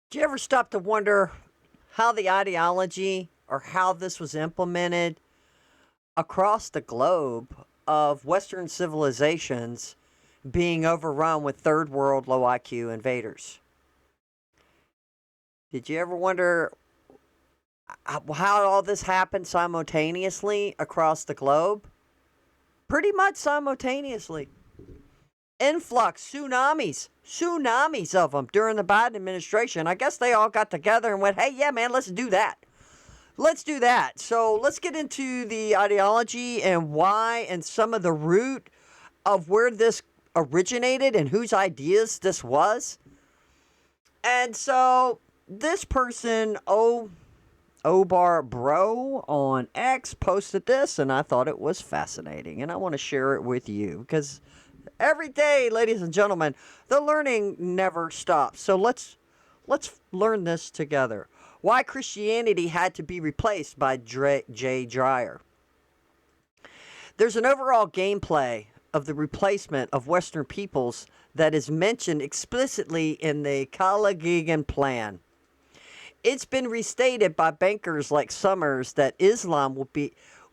Do you ever stop to wonder how the ideology or how this was implemented across the globe of Western civilizations being overrun with third world low IQ invaders? Did you ever wonder how all this happened simultaneously across the globe? Pretty much simultaneously. Influx, tsunamis of them during the Biden administration. I guess they all got together and went, hey, yeah, man, let's do that. Let's do that. So let's get into the ideology and why and some of the root of where this originated and whose ideas this was. And so this person, Obar Bro on X, posted this, and I thought it was fascinating, and I want to share it with you because every day, ladies and gentlemen, the learning never stops. So let's learn this together. Why Christianity had to be replaced by Jay Dreyer. There's an overall gameplay of the replacement of Western peoples that is mentioned explicitly in the Calagigan Plan. It's been restated by bankers like Summers that Islam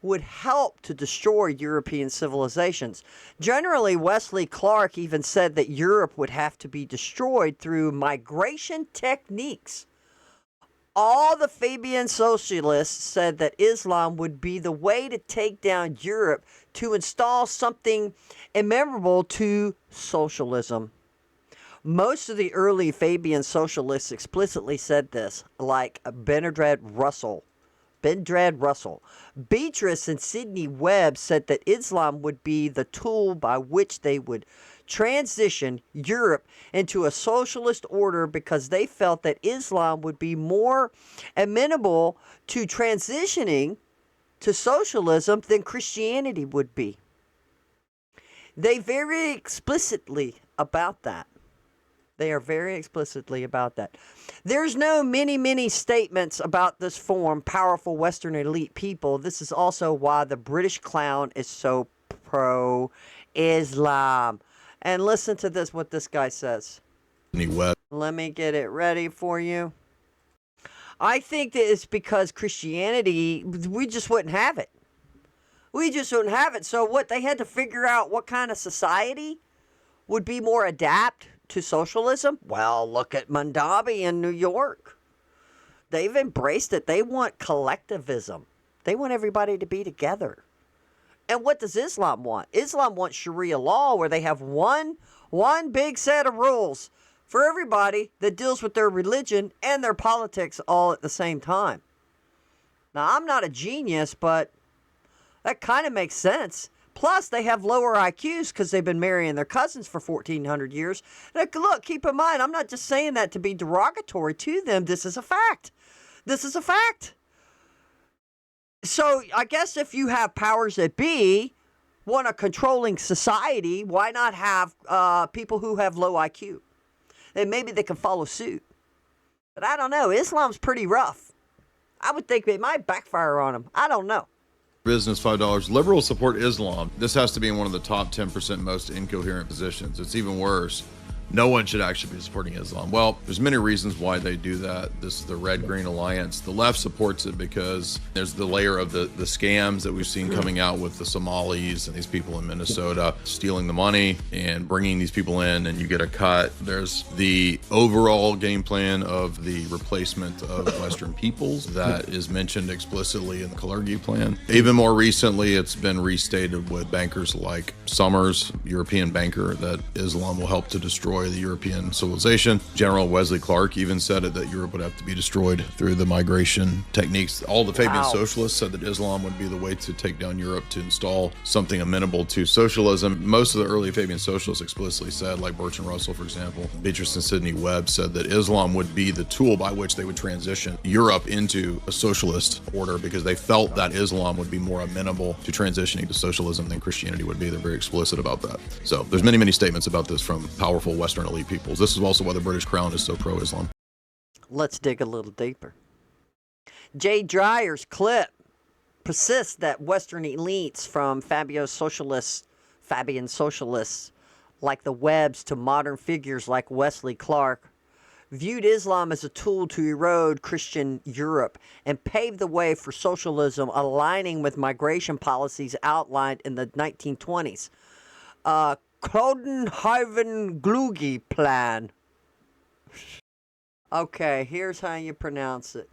would help to destroy European civilizations. Generally, Wesley Clark even said that Europe would have to be destroyed through migration techniques. All the Fabian socialists said that Islam would be the way to take down Europe to install something amenable to socialism. Most of the early Fabian socialists explicitly said this, like Bertrand Russell. Beatrice and Sidney Webb said that Islam would be the tool by which they would transition Europe into a socialist order because they felt that Islam would be more amenable to transitioning to socialism than Christianity would be. They very explicitly about that. They are very explicitly about that. There's no many statements about this form, powerful Western elite people. This is also why the British clown is so pro-Islam. And listen to this, what this guy says. Let me get it ready for you. I think that it's because Christianity, we just wouldn't have it. We just wouldn't have it. So what, they had to figure out what kind of society would be more adapt to socialism? Well, look at Mondavi in New York. They've embraced it. They want collectivism. They want everybody to be together. And what does Islam want? Islam wants Sharia law where they have one big set of rules for everybody that deals with their religion and their politics all at the same time. Now, I'm not a genius, but that kind of makes sense. Plus, they have lower IQs because they've been marrying their cousins for 1,400 years. Look, keep in mind, I'm not just saying that to be derogatory to them. This is a fact. This is a fact. So, I guess if you have powers that be, want a controlling society, why not have people who have low IQ? Then maybe they can follow suit. But I don't know. Islam's pretty rough. I would think it might backfire on them. I don't know. Business $5. Liberals support Islam. This has to be in one of the top 10% most incoherent positions. It's even worse. No one should actually be supporting Islam. Well, there's many reasons why they do that. This is the Red-Green Alliance. The left supports it because there's the layer of the scams that we've seen coming out with the Somalis and these people in Minnesota stealing the money and bringing these people in, and you get a cut. There's the overall game plan of the replacement of Western peoples that is mentioned explicitly in the Kalergi plan. Even more recently, it's been restated with bankers like Summers, European banker, that Islam will help to destroy the European civilization. General Wesley Clark even said it, that Europe would have to be destroyed through the migration techniques. All the Fabian socialists said that Islam would be the way to take down Europe, to install something amenable to socialism. Most of the early Fabian socialists explicitly said, like Bertrand Russell, for example, Beatrice and Sidney Webb said that Islam would be the tool by which they would transition Europe into a socialist order because they felt that Islam would be more amenable to transitioning to socialism than Christianity would be. They're very explicit about that. So there's many statements about this from powerful Western elite peoples. This is also why the British Crown is so pro-Islam. Let's dig a little deeper. Jay Dreyer's clip persists that Western elites, from Fabian socialists like the Webbs to modern figures like Wesley Clark, viewed Islam as a tool to erode Christian Europe and pave the way for socialism, aligning with migration policies outlined in the 1920s. Coudenhove-Glügi Plan. Okay, here's how you pronounce it.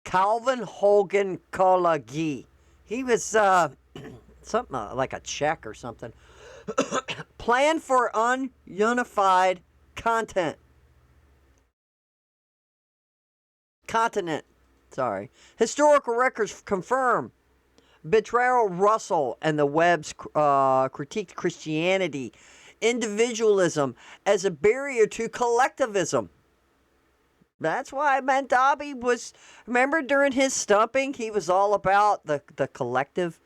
Calvin Hogan Kolagi. He was something like a Czech or something. Plan for ununified continent. Sorry. Historical records confirm Betrayal Russell and the Webb's critiqued Christianity, individualism as a barrier to collectivism. That's why Mandabi was, remember during his stumping, he was all about the collective.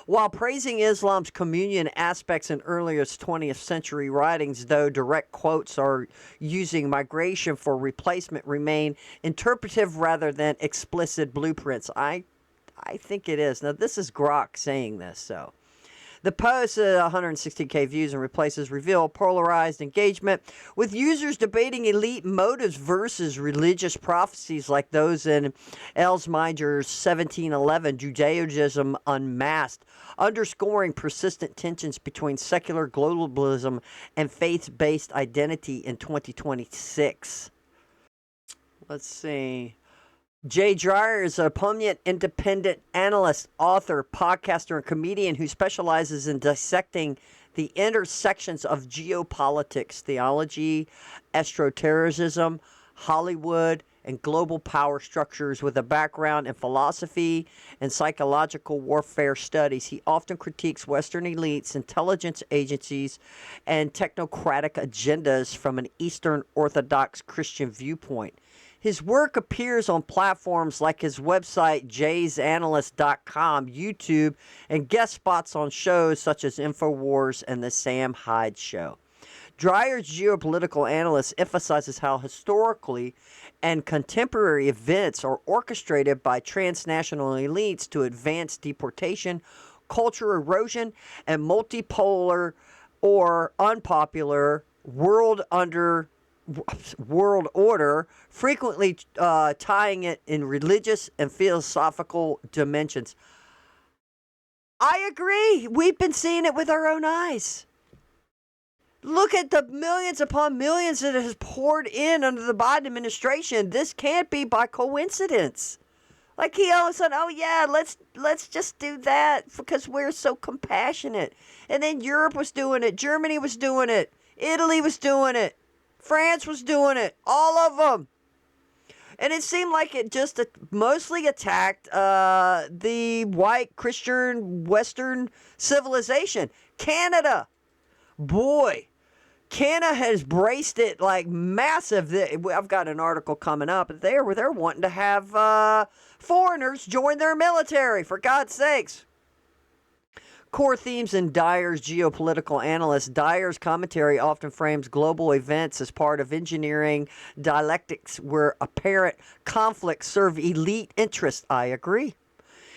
While praising Islam's communion aspects in earlier 20th century writings, though direct quotes are using migration for replacement remain interpretive rather than explicit blueprints. I think it is. Now, this is Grok saying this, so. The post, 160K views and replaces reveal polarized engagement with users debating elite motives versus religious prophecies like those in Elsmeyer's 1711 Judaism Unmasked, underscoring persistent tensions between secular globalism and faith-based identity in 2026. Let's see. Jay Dreyer is a prominent independent analyst, author, podcaster, and comedian who specializes in dissecting the intersections of geopolitics, theology, astroterrorism, Hollywood, and global power structures. With a background in philosophy and psychological warfare studies, he often critiques Western elites, intelligence agencies, and technocratic agendas from an Eastern Orthodox Christian viewpoint. His work appears on platforms like his website, jaysanalyst.com, YouTube, and guest spots on shows such as InfoWars and The Sam Hyde Show. Dreyer's geopolitical analyst emphasizes how historically and contemporary events are orchestrated by transnational elites to advance deportation, culture erosion, and multipolar or unpopular world order, frequently tying it in religious and philosophical dimensions. I agree. We've been seeing it with our own eyes. Look at the millions upon millions that has poured in under the Biden administration. This can't be by coincidence. Like he all of a sudden, oh yeah, let's just do that because we're so compassionate. And then Europe was doing it, Germany was doing it, Italy was doing it, France was doing it, all of them. And it seemed like it just mostly attacked the white Christian Western civilization. Canada, boy, Canada has braced it like massive. I've got an article coming up. They're wanting to have foreigners join their military, for God's sakes. Core themes in Dyer's geopolitical analyst. Dyer's commentary often frames global events as part of engineering dialectics where apparent conflicts serve elite interests. I agree.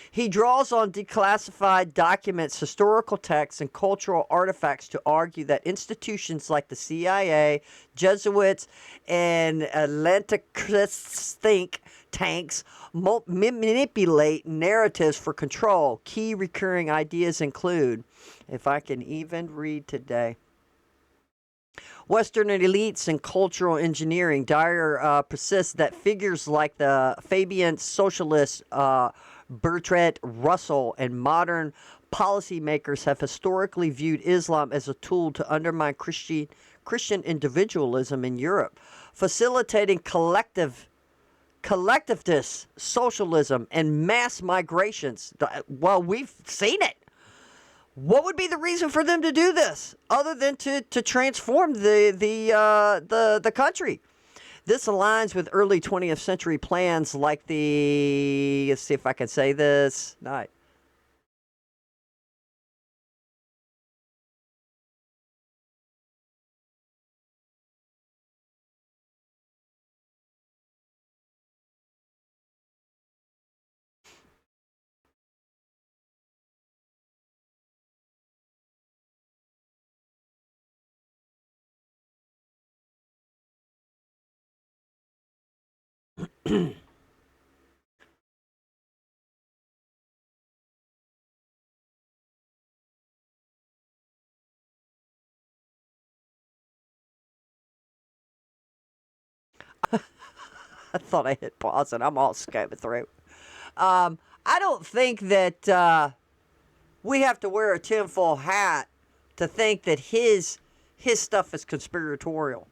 He draws on declassified documents, historical texts, and cultural artifacts to argue that institutions like the CIA, Jesuits, and Atlanticist think tanks manipulate narratives for control. Key recurring ideas include, if I can even read today, Western elites and cultural engineering. Dyer persists that figures like the Fabian socialists, Bertrand Russell, and modern policymakers have historically viewed Islam as a tool to undermine Christian individualism in Europe, facilitating collectivist socialism and mass migrations. Well, we've seen it. What would be the reason for them to do this other than to transform the country? This aligns with early 20th century plans like let's see if I can say this. I thought I hit pause and I'm all scooping through. I don't think that we have to wear a tinfoil hat to think that his stuff is conspiratorial,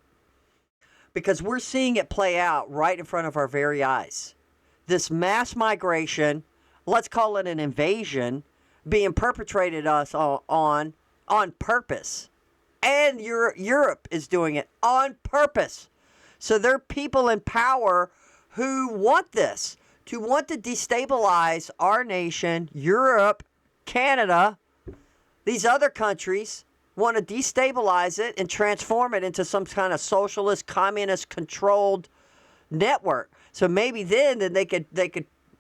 because we're seeing it play out right in front of our very eyes. This mass migration, let's call it an invasion, being perpetrated us on purpose. And Europe is doing it on purpose. So there are people in power who want this, to want to destabilize our nation, Europe, Canada, these other countries want to destabilize it and transform it into some kind of socialist, communist controlled network. So maybe then they could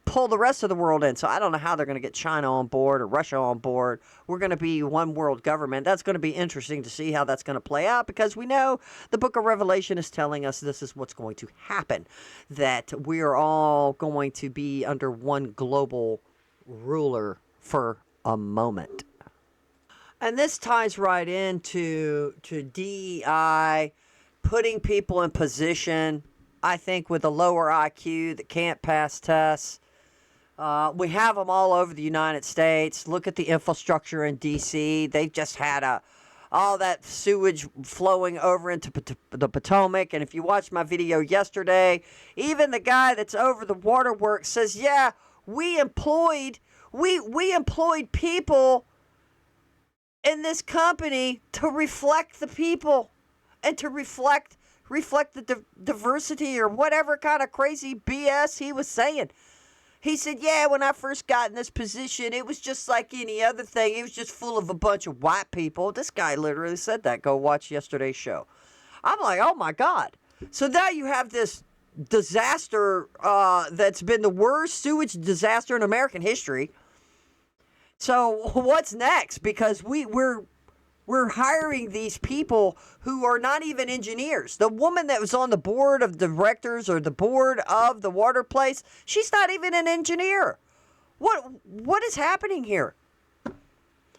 pull the rest of the world in. So I don't know how they're going to get China on board or Russia on board. We're going to be one world government. That's going to be interesting to see how that's going to play out, because we know the book of Revelation is telling us this is what's going to happen, that we are all going to be under one global ruler for a moment. And this ties right into DEI, putting people in position, I think, with a lower IQ that can't pass tests. We have them all over the United States. Look at the infrastructure in D.C. They've just had all that sewage flowing over into the Potomac. And if you watched my video yesterday, even the guy that's over the waterworks says, yeah, we employed people in this company to reflect the people and to reflect the diversity or whatever kind of crazy BS he was saying. He said, yeah, when I first got in this position, it was just like any other thing. It was just full of a bunch of white people. This guy literally said that. Go watch yesterday's show. I'm like, oh, my God. So now you have this disaster that's been the worst sewage disaster in American history. So what's next? Because we're hiring these people who are not even engineers. The woman that was on the board of directors or the board of the water place, she's not even an engineer. What is happening here?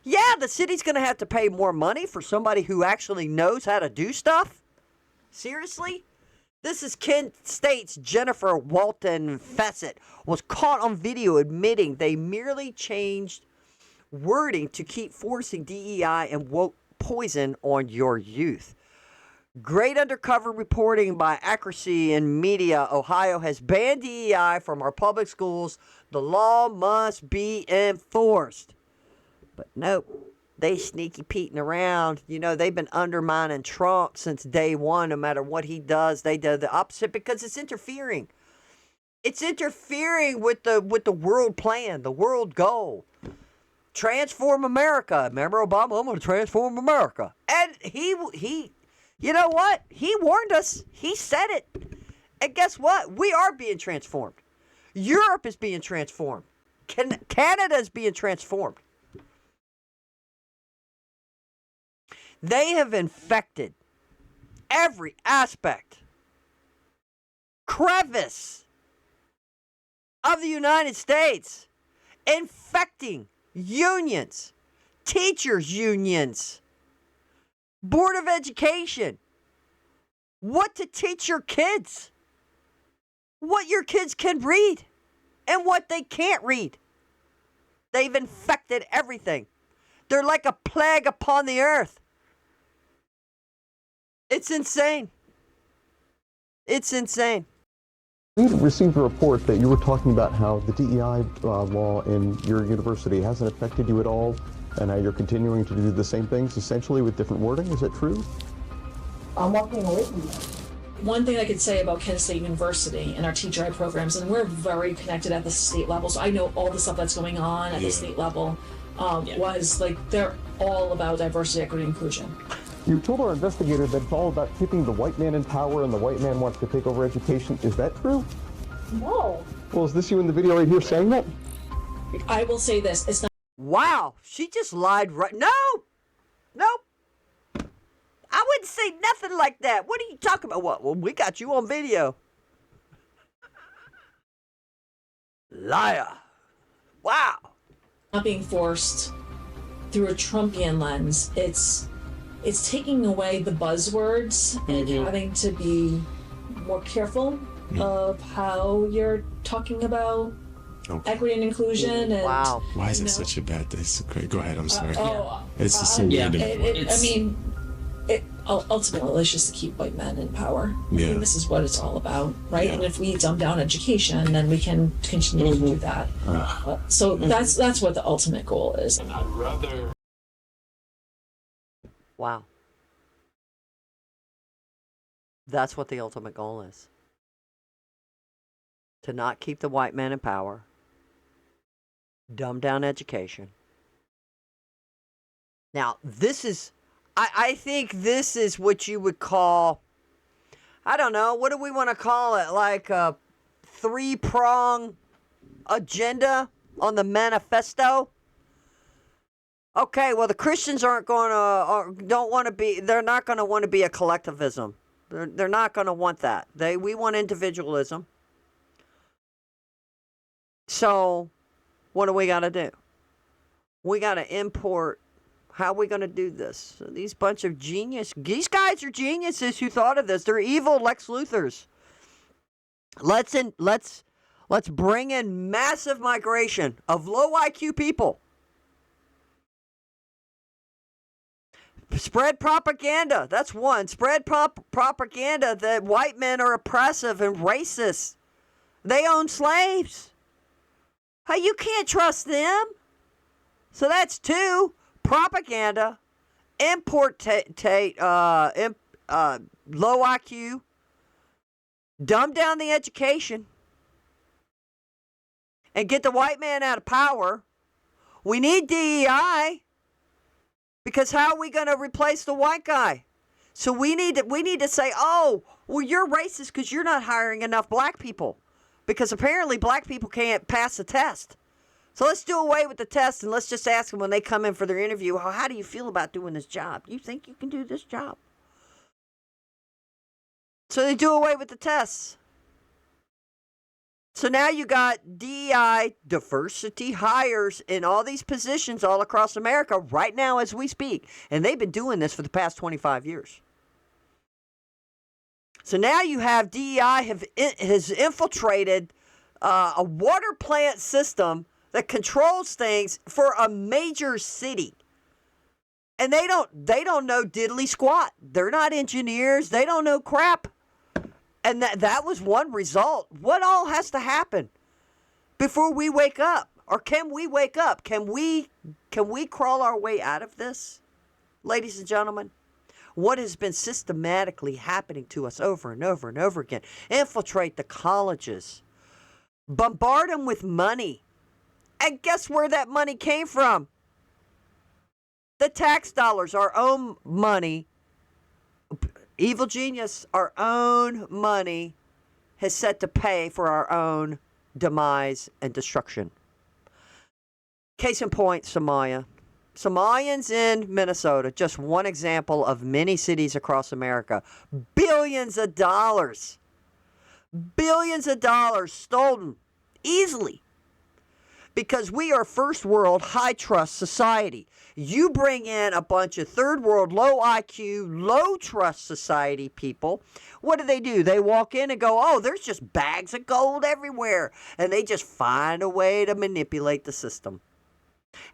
Yeah, the city's going to have to pay more money for somebody who actually knows how to do stuff? Seriously? This is Kent State's Jennifer Walton Fessett was caught on video admitting they merely changed wording to keep forcing DEI and woke poison on your youth. Great undercover reporting by Accuracy in Media. Ohio has banned DEI from our public schools. The law must be enforced. But nope, they sneaky peeking around. You know, they've been undermining Trump since day one. No matter what he does, they do the opposite because it's interfering. It's interfering with the world plan, the world goal. Transform America. Remember Obama? I'm going to transform America. And he, you know what? He warned us. He said it. And guess what? We are being transformed. Europe is being transformed. Canada is being transformed. They have infected every aspect, crevice of the United States, infecting unions, teachers' unions, Board of Education, what to teach your kids, what your kids can read, and what they can't read. They've infected everything. They're like a plague upon the earth. It's insane. It's insane. We received a report that you were talking about how the DEI law in your university hasn't affected you at all, and how you're continuing to do the same things, essentially with different wording. Is that true? I'm walking away from you. One thing I could say about Kent State University and our TGI programs, and we're very connected at the state level, so I know all the stuff that's going on at the state level, was like they're all about diversity, equity, inclusion. You told our investigator that it's all about keeping the white man in power and the white man wants to take over education. Is that true? No. Well, is this you in the video right here saying that? I will say this, it's not. Wow, she just lied right. No! Nope. I wouldn't say nothing like that. What are you talking about? What? Well, we got you on video. Liar. Wow. Not being forced through a Trumpian lens. It's taking away the buzzwords and having to be more careful of how you're talking about equity and inclusion. And, Wow. Why is it such a bad thing? It's great. Go ahead. I'm sorry. It's just so yeah. random. Ultimately, it's just to keep white men in power. Yeah. I mean, this is what it's all about, right? Yeah. And if we dumb down education, then we can continue to do that. So that's what the ultimate goal is. And I'd rather. Wow. That's what the ultimate goal is. To not keep the white man in power. Dumb down education. Now, this is, I think this is what you would call, I don't know, what do we want to call it? Like a 3-prong agenda on the manifesto? Okay, well, the Christians aren't going to, don't want to be, they're not going to want to be a collectivism. They're not going to want that. We want individualism. So, what do we got to do? We got to import. How are we going to do this? So these bunch of these guys are geniuses who thought of this. They're evil Lex Luthors. Let's bring in massive migration of low IQ people. Spread propaganda. That's one. Spread propaganda that white men are oppressive and racist. They own slaves. Hey, you can't trust them. So that's 2. Propaganda. Low IQ. Dumb down the education. And get the white man out of power. We need DEI. Because how are we going to replace the white guy? So we need to say, oh, well, you're racist because you're not hiring enough black people. Because apparently black people can't pass the test. So let's do away with the test and let's just ask them when they come in for their interview, how do you feel about doing this job? You think you can do this job? So they do away with the tests. So now you got DEI, diversity hires in all these positions all across America right now as we speak. And they've been doing this for the past 25 years. So now you have DEI has infiltrated a water plant system that controls things for a major city. And they don't know diddly squat. They're not engineers. They don't know crap. And that was one result. What all has to happen before we wake up? Or can we wake up? Can we crawl our way out of this? Ladies and gentlemen, what has been systematically happening to us over and over and over again? Infiltrate the colleges. Bombard them with money. And guess where that money came from? The tax dollars, our own money. Evil genius, our own money has set to pay for our own demise and destruction. Case in point, Somalia. Somalians in Minnesota, just one example of many cities across America. Billions of dollars stolen easily. Because we are first world high trust society. You bring in a bunch of third world low IQ, low trust society people. What do? They walk in and go, oh, there's just bags of gold everywhere. And they just find a way to manipulate the system.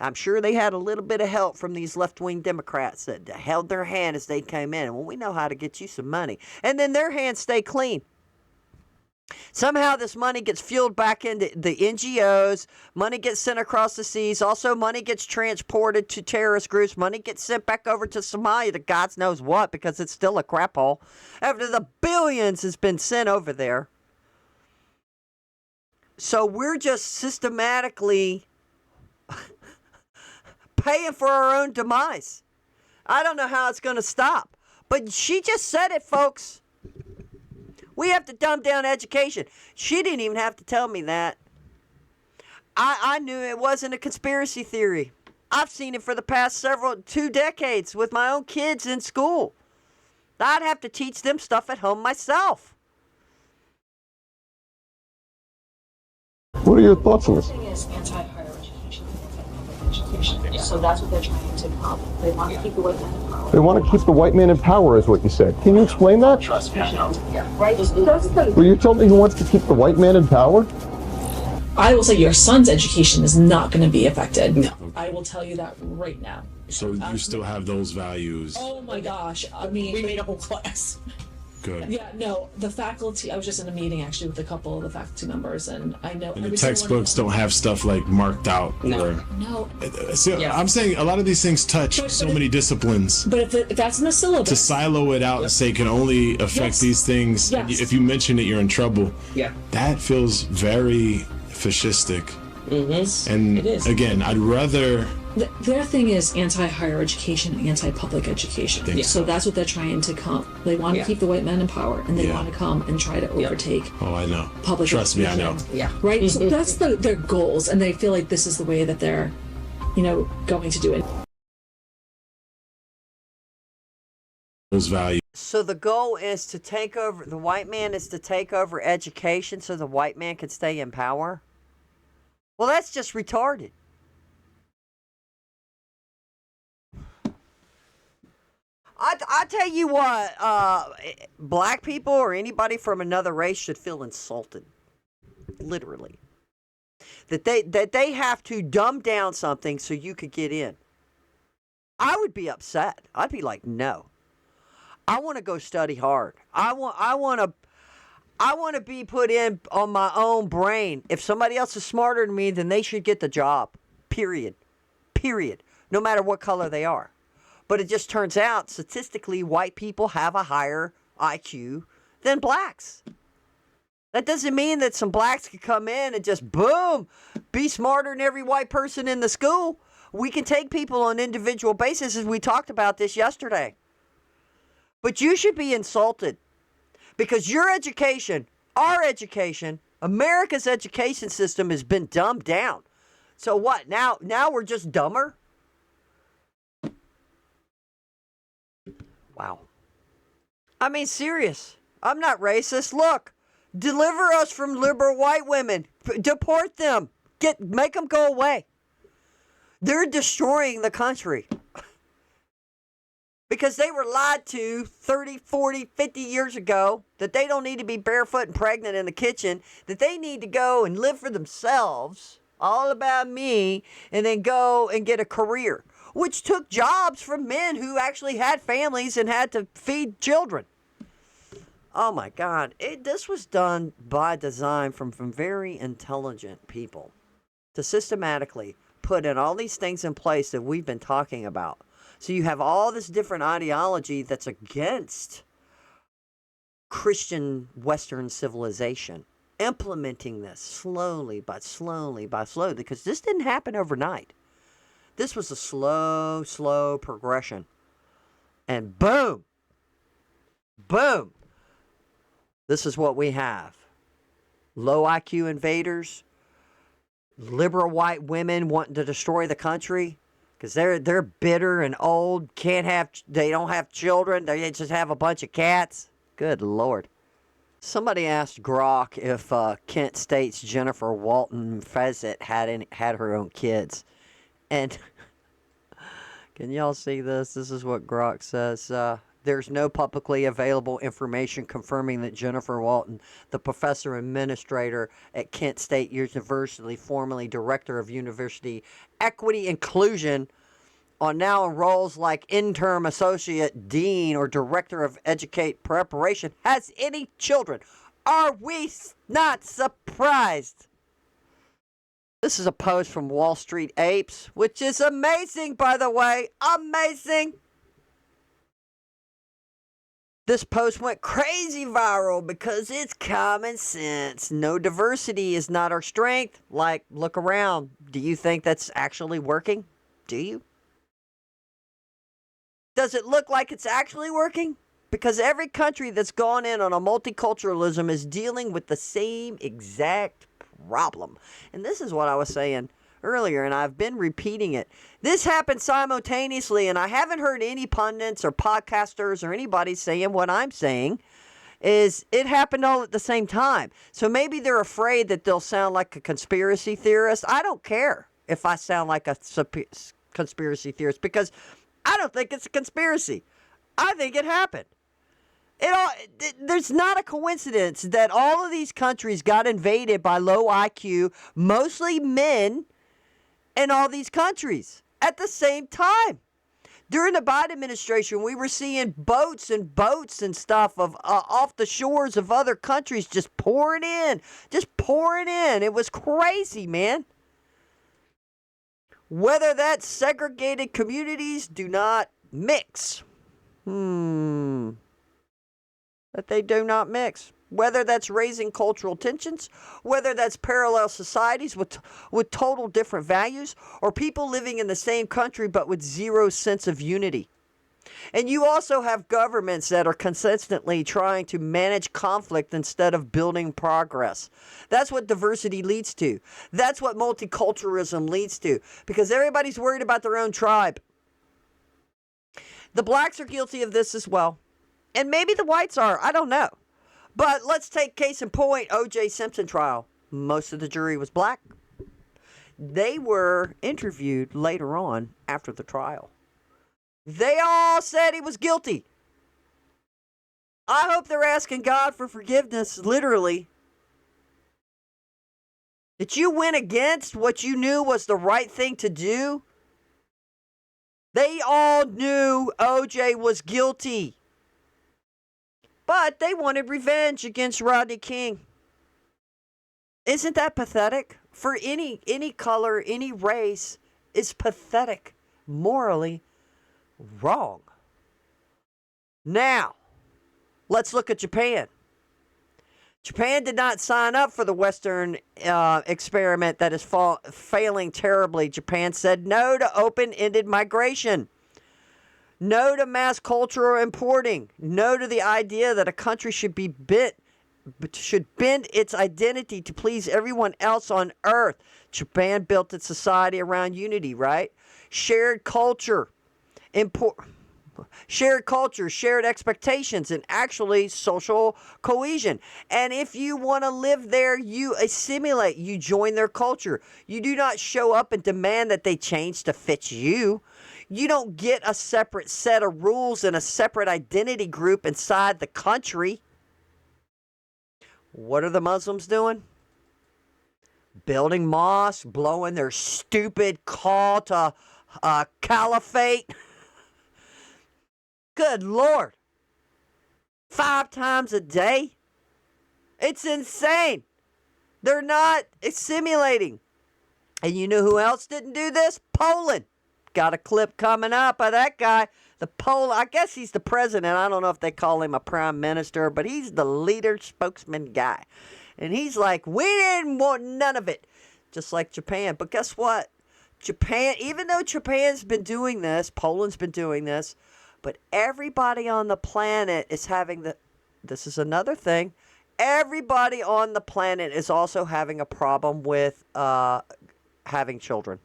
I'm sure they had a little bit of help from these left-wing Democrats that held their hand as they came in. Well, we know how to get you some money. And then their hands stay clean. Somehow this money gets fueled back into the NGOs. Money gets sent across the seas. Also, money gets transported to terrorist groups. Money gets sent back over to Somalia to God knows what, because it's still a crap hole. After the billions has been sent over there. So we're just systematically paying for our own demise. I don't know how it's going to stop. But she just said it, folks. We have to dumb down education. She didn't even have to tell me that. I knew it wasn't a conspiracy theory. I've seen it for the past 2 decades with my own kids in school. I'd have to teach them stuff at home myself. What are your thoughts on this? The thing is anti-higher education, anti-public education. So that's what they're trying to come. They want to keep the white man in power. They want to keep the white man in power, is what you said. Can you explain that? Trust me, I know. Right? Will you tell me who wants to keep the white man in power? I will say your son's education is not going to be affected. No. I will tell you that right now. So you still have those values. Oh my gosh. I mean, we made a whole class. Good. Yeah, no, the faculty, I was just in a meeting actually with a couple of the faculty members, and I know. And the textbooks don't have stuff like marked out. No. So I'm saying a lot of these things touch so many disciplines. But if that's in the syllabus. To silo it out and say can only affect these things, Yes. if you mention it, you're in trouble. Yeah. That feels very fascistic. Mm-hmm. And It is. again, I'd rather. Their thing is anti-higher education, anti-public education. Yeah. So that's what they're trying to come. They want to keep the white man in power, and they Yeah. want to come and try to overtake Oh, I know. public Trust me, I know. education. Yeah. Right? So that's their goals, and they feel like this is the way that they're, going to do it. Those values. So the goal is to take over, the white man is to take over education so the white man can stay in power? Well, that's just retarded. I tell you what, black people or anybody from another race should feel insulted. Literally. That they have to dumb down something so you could get in. I would be upset. I'd be like, no. I want to go study hard. I want to be put in on my own brain. If somebody else is smarter than me, then they should get the job. Period. No matter what color they are. But it just turns out, statistically, white people have a higher IQ than blacks. That doesn't mean that some blacks could come in and just, boom, be smarter than every white person in the school. We can take people on individual basis, as we talked about this yesterday. But you should be insulted because your education, our education, America's education system has been dumbed down. So what? Now we're just dumber? Wow. I mean, serious. I'm not racist. Look, deliver us from liberal white women. Deport them. Make them go away. They're destroying the country. Because they were lied to 30, 40, 50 years ago that they don't need to be barefoot and pregnant in the kitchen, that they need to go and live for themselves, all about me, and then go and get a career, which took jobs from men who actually had families and had to feed children. Oh my God. This was done by design from very intelligent people to systematically put in all these things in place that we've been talking about. So you have all this different ideology that's against Christian Western civilization, implementing this slowly, because this didn't happen overnight. This was a slow progression. And boom, this is what we have. Low IQ invaders, liberal white women wanting to destroy the country. Because they're bitter and old, they don't have children, they just have a bunch of cats. Good Lord. Somebody asked Grok if Kent State's Jennifer Walton Fezzik had her own kids. And can y'all see this? This is what Grok says. There's no publicly available information confirming that Jennifer Walton, the professor administrator at Kent State University, formerly director of university equity inclusion, on now in roles like interim associate dean or director of educate preparation, has any children. Are we not surprised? This is a post from Wall Street Apes, which is amazing, by the way. Amazing. This post went crazy viral because it's common sense. No diversity is not our strength. Like, look around. Do you think that's actually working? Do you? Does it look like it's actually working? Because every country that's gone in on a multiculturalism is dealing with the same exact problem. And this is what I was saying earlier, and I've been repeating it. This happened simultaneously, and I haven't heard any pundits or podcasters or anybody saying what I'm saying. is it happened all at the same time. So maybe they're afraid that they'll sound like a conspiracy theorist. I don't care if I sound like a conspiracy theorist because I don't think it's a conspiracy. I think it happened. There's not a coincidence that all of these countries got invaded by low IQ, mostly men, in all these countries at the same time. During the Biden administration, we were seeing boats and stuff of off the shores of other countries just pouring in. It was crazy, man. Whether that's segregated communities do not mix. That they do not mix. Whether that's raising cultural tensions, whether that's parallel societies with total different values, or people living in the same country but with zero sense of unity. And you also have governments that are consistently trying to manage conflict instead of building progress. That's what diversity leads to. That's what multiculturalism leads to, because everybody's worried about their own tribe. The blacks are guilty of this as well. And maybe the whites are. I don't know. But let's take case in point, O.J. Simpson trial. Most of the jury was black. They were interviewed later on after the trial. They all said he was guilty. I hope they're asking God for forgiveness, literally. That you went against what you knew was the right thing to do. They all knew O.J. was guilty. But they wanted revenge against Rodney King. Isn't that pathetic? For any color, any race, is pathetic, morally wrong. Now, let's look at Japan. Japan did not sign up for the Western experiment that is failing terribly. Japan said no to open-ended migration. No to mass cultural importing. No to the idea that a country should bend its identity to please everyone else on earth. Japan built its society around unity, right? Shared culture, shared expectations, and actually social cohesion. And if you want to live there, you assimilate. You join their culture. You do not show up and demand that they change to fit you. You don't get a separate set of rules and a separate identity group inside the country. What are the Muslims doing? Building mosques, blowing their stupid call to caliphate. Good Lord. 5 times a day? It's insane. They're not assimilating. And you know who else didn't do this? Poland. Got a clip coming up of that guy. I guess he's the president. I don't know if they call him a prime minister, but he's the leader, spokesman guy. And he's like, we didn't want none of it. Just like Japan. But guess what? Japan, even though Japan's been doing this, Poland's been doing this, but everybody on the planet is having this is another thing. Everybody on the planet is also having a problem with having children.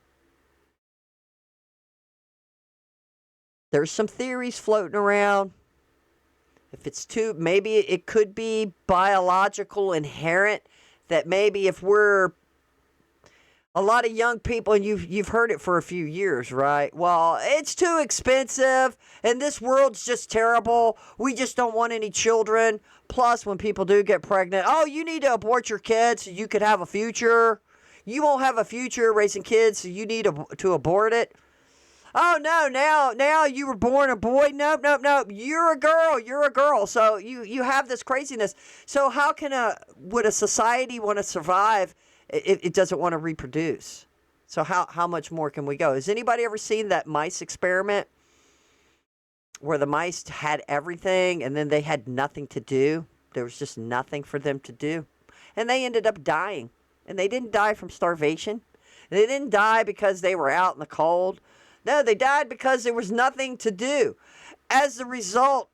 There's some theories floating around. If it's maybe it could be biological, inherent, that maybe if we're a lot of young people, and you've heard it for a few years, right? Well, it's too expensive, and this world's just terrible. We just don't want any children. Plus, when people do get pregnant, you need to abort your kids so you could have a future. You won't have a future raising kids, so you need to abort it. Oh, no, now you were born a boy. Nope. You're a girl. So you have this craziness. So how would a society want to survive if it doesn't want to reproduce? So how much more can we go? Has anybody ever seen that mice experiment where the mice had everything and then they had nothing to do? There was just nothing for them to do. And they ended up dying. And they didn't die from starvation. They didn't die because they were out in the cold. No, they died because there was nothing to do. As the result,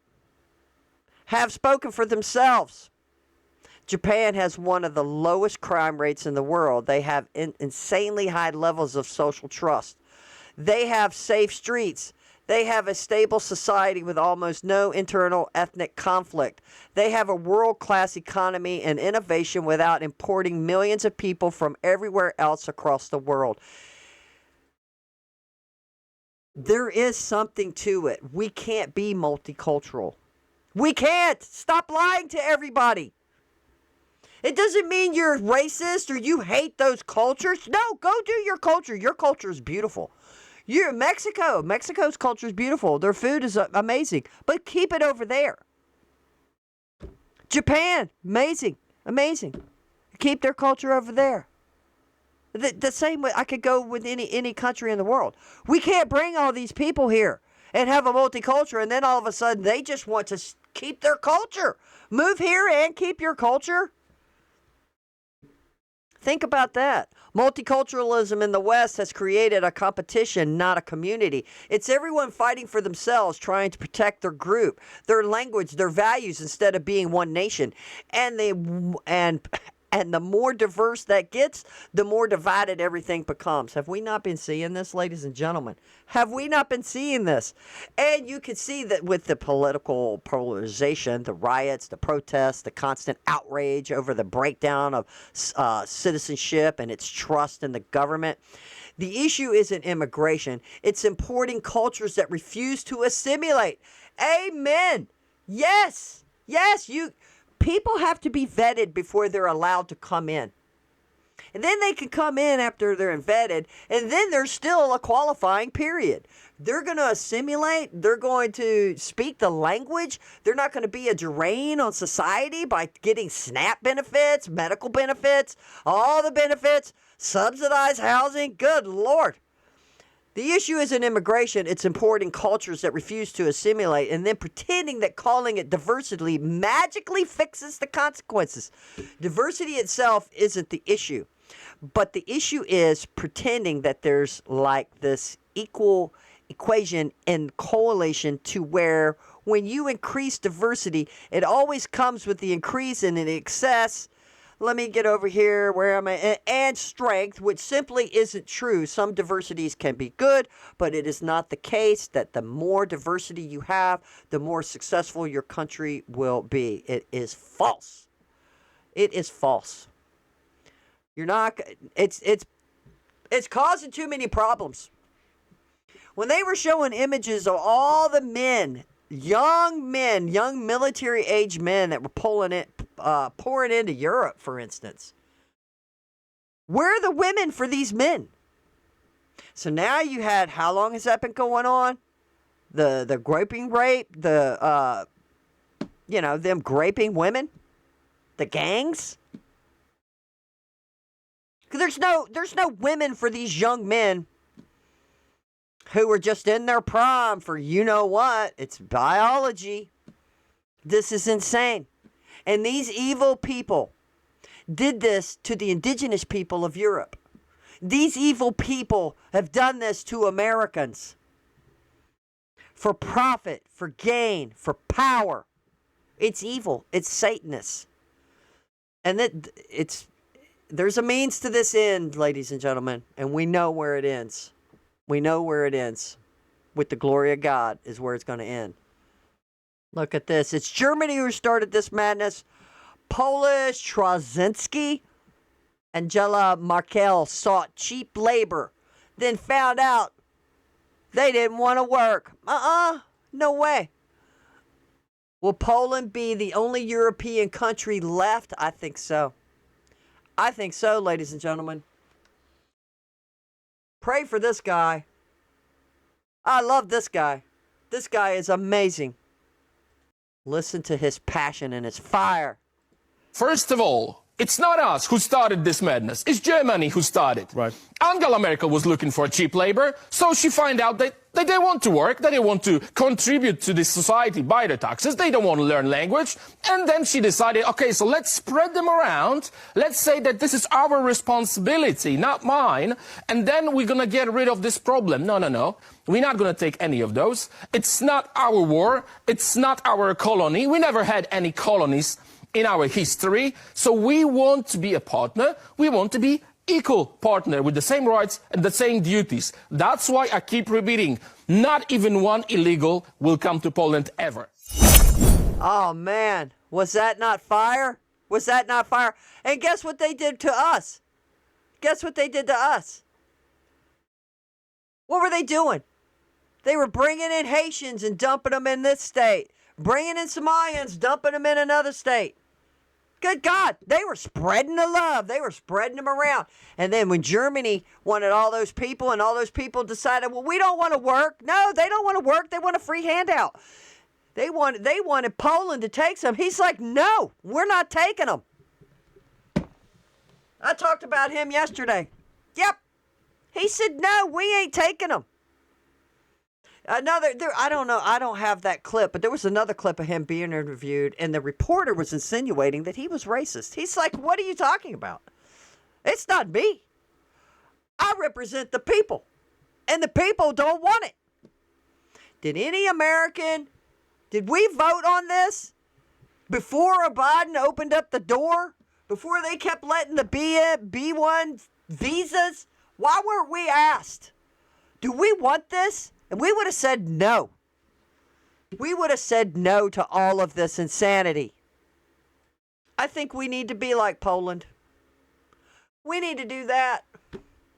have spoken for themselves. Japan has one of the lowest crime rates in the world. They have insanely high levels of social trust. They have safe streets. They have a stable society with almost no internal ethnic conflict. They have a world-class economy and innovation without importing millions of people from everywhere else across the world. There is something to it. We can't be multicultural. We can't. Stop lying to everybody. It doesn't mean you're racist or you hate those cultures. No, go do your culture. Your culture is beautiful. You're in Mexico. Mexico's culture is beautiful. Their food is amazing. But keep it over there. Japan, amazing. Amazing. Keep their culture over there. The same way I could go with any country in the world. We can't bring all these people here and have a multicultural, and then all of a sudden they just want to keep their culture. Move here and keep your culture. Think about that. Multiculturalism in the West has created a competition, not a community. It's everyone fighting for themselves, trying to protect their group, their language, their values, instead of being one nation. And the more diverse that gets, the more divided everything becomes. Have we not been seeing this, ladies and gentlemen? Have we not been seeing this? And you can see that with the political polarization, the riots, the protests, the constant outrage over the breakdown of citizenship and its trust in the government. The issue isn't immigration. It's importing cultures that refuse to assimilate. Amen. Yes. Yes, people have to be vetted before they're allowed to come in. And then they can come in after they're vetted, and then there's still a qualifying period. They're going to assimilate. They're going to speak the language. They're not going to be a drain on society by getting SNAP benefits, medical benefits, all the benefits, subsidized housing. Good Lord. The issue isn't immigration, it's importing cultures that refuse to assimilate and then pretending that calling it diversity magically fixes the consequences. Diversity itself isn't the issue, but the issue is pretending that there's like this equal equation in correlation to where when you increase diversity, it always comes with the increase in an excess. Let me get over here. Where am I? And strength, which simply isn't true. Some diversities can be good, but it is not the case that the more diversity you have, the more successful your country will be. It is false. It is false. You're not. It's causing too many problems. When they were showing images of all the men, young military-age men that were pouring into Europe, for instance. Where are the women for these men? So now you had, how long has that been going on? The groping rape, them graping women, the gangs. There's no women for these young men who were just in their prime for you know what. It's biology. This is insane. And these evil people did this to the indigenous people of Europe. These evil people have done this to Americans for profit, for gain, for power. It's evil. It's Satanist. And there's a means to this end, ladies and gentlemen, and we know where it ends. We know where it ends. With the glory of God is where it's going to end. Look at this. It's Germany who started this madness. Polish Troszczynski, Angela Merkel sought cheap labor, then found out they didn't want to work. No way. Will Poland be the only European country left? I think so. I think so, ladies and gentlemen. Pray for this guy. I love this guy. This guy is amazing. Listen to his passion and his fire. First of all, it's not us who started this madness. It's Germany who started. Right. Angela Merkel was looking for cheap labor, so she found out that they don't want to work, that they want to contribute to this society by their taxes. They don't want to learn language. And then she decided, okay, so let's spread them around. Let's say that this is our responsibility, not mine. And then we're going to get rid of this problem. No. We're not going to take any of those. It's not our war. It's not our colony. We never had any colonies in our history. So we want to be a partner. We want to be equal partner with the same rights and the same duties. That's why I keep repeating, not even one illegal will come to Poland ever. Oh, man. Was that not fire? Was that not fire? And guess what they did to us? Guess what they did to us? What were they doing? They were bringing in Haitians and dumping them in this state. Bringing in Somalians, dumping them in another state. Good God, they were spreading the love. They were spreading them around. And then when Germany wanted all those people and all those people decided, well, we don't want to work. No, they don't want to work. They want a free handout. They wanted Poland to take some. He's like, no, we're not taking them. I talked about him yesterday. Yep. He said, no, we ain't taking them. I don't know, I don't have that clip, but there was another clip of him being interviewed, and the reporter was insinuating that he was racist. He's like, what are you talking about? It's not me. I represent the people, and the people don't want it. Did we vote on this before Biden opened up the door? Before they kept letting the B1 visas? Why weren't we asked? Do we want this? And we would have said no. We would have said no to all of this insanity. I think we need to be like Poland. We need to do that.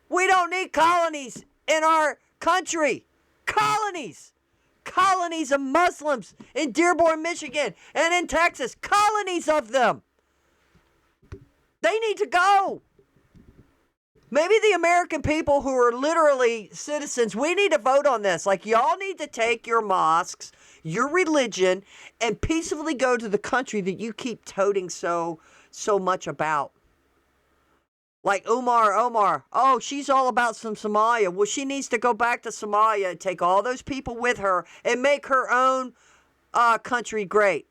We don't need colonies in our country. Colonies. Colonies of Muslims in Dearborn, Michigan, and in Texas. Colonies of them. They need to go. Maybe the American people who are literally citizens, we need to vote on this. Like, y'all need to take your mosques, your religion, and peacefully go to the country that you keep toting so much about. Like Omar. Oh, she's all about some Somalia. Well, she needs to go back to Somalia and take all those people with her and make her own country great.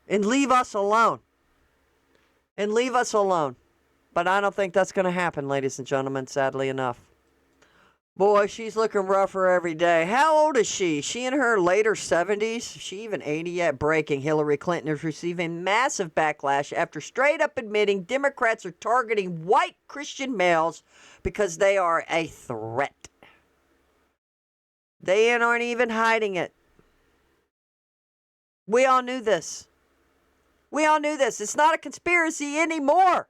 And leave us alone. But I don't think that's going to happen, ladies and gentlemen, sadly enough. Boy, she's looking rougher every day. How old is she? She in her later 70s? Is she even 80 yet? Breaking. Hillary Clinton is receiving massive backlash after straight up admitting Democrats are targeting white Christian males because they are a threat. They aren't even hiding it. We all knew this. It's not a conspiracy anymore.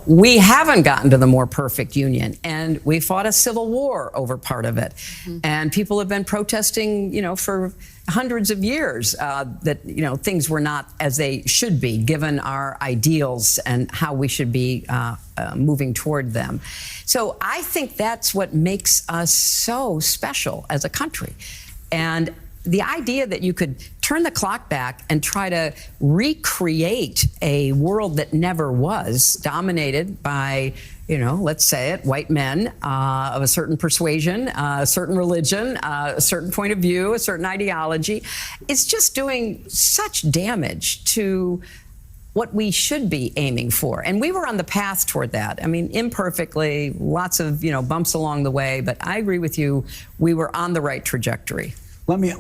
We haven't gotten to the more perfect union, and we fought a civil war over part of it. Mm-hmm. And people have been protesting, for hundreds of years that, things were not as they should be, given our ideals and how we should be moving toward them. So I think that's what makes us so special as a country. And the idea that you could turn the clock back and try to recreate a world that never was, dominated by, let's say it, white men of a certain persuasion, a certain religion, a certain point of view, a certain ideology, is just doing such damage to what we should be aiming for. And we were on the path toward that. I mean, imperfectly, lots of, bumps along the way, but I agree with you, we were on the right trajectory. Let me.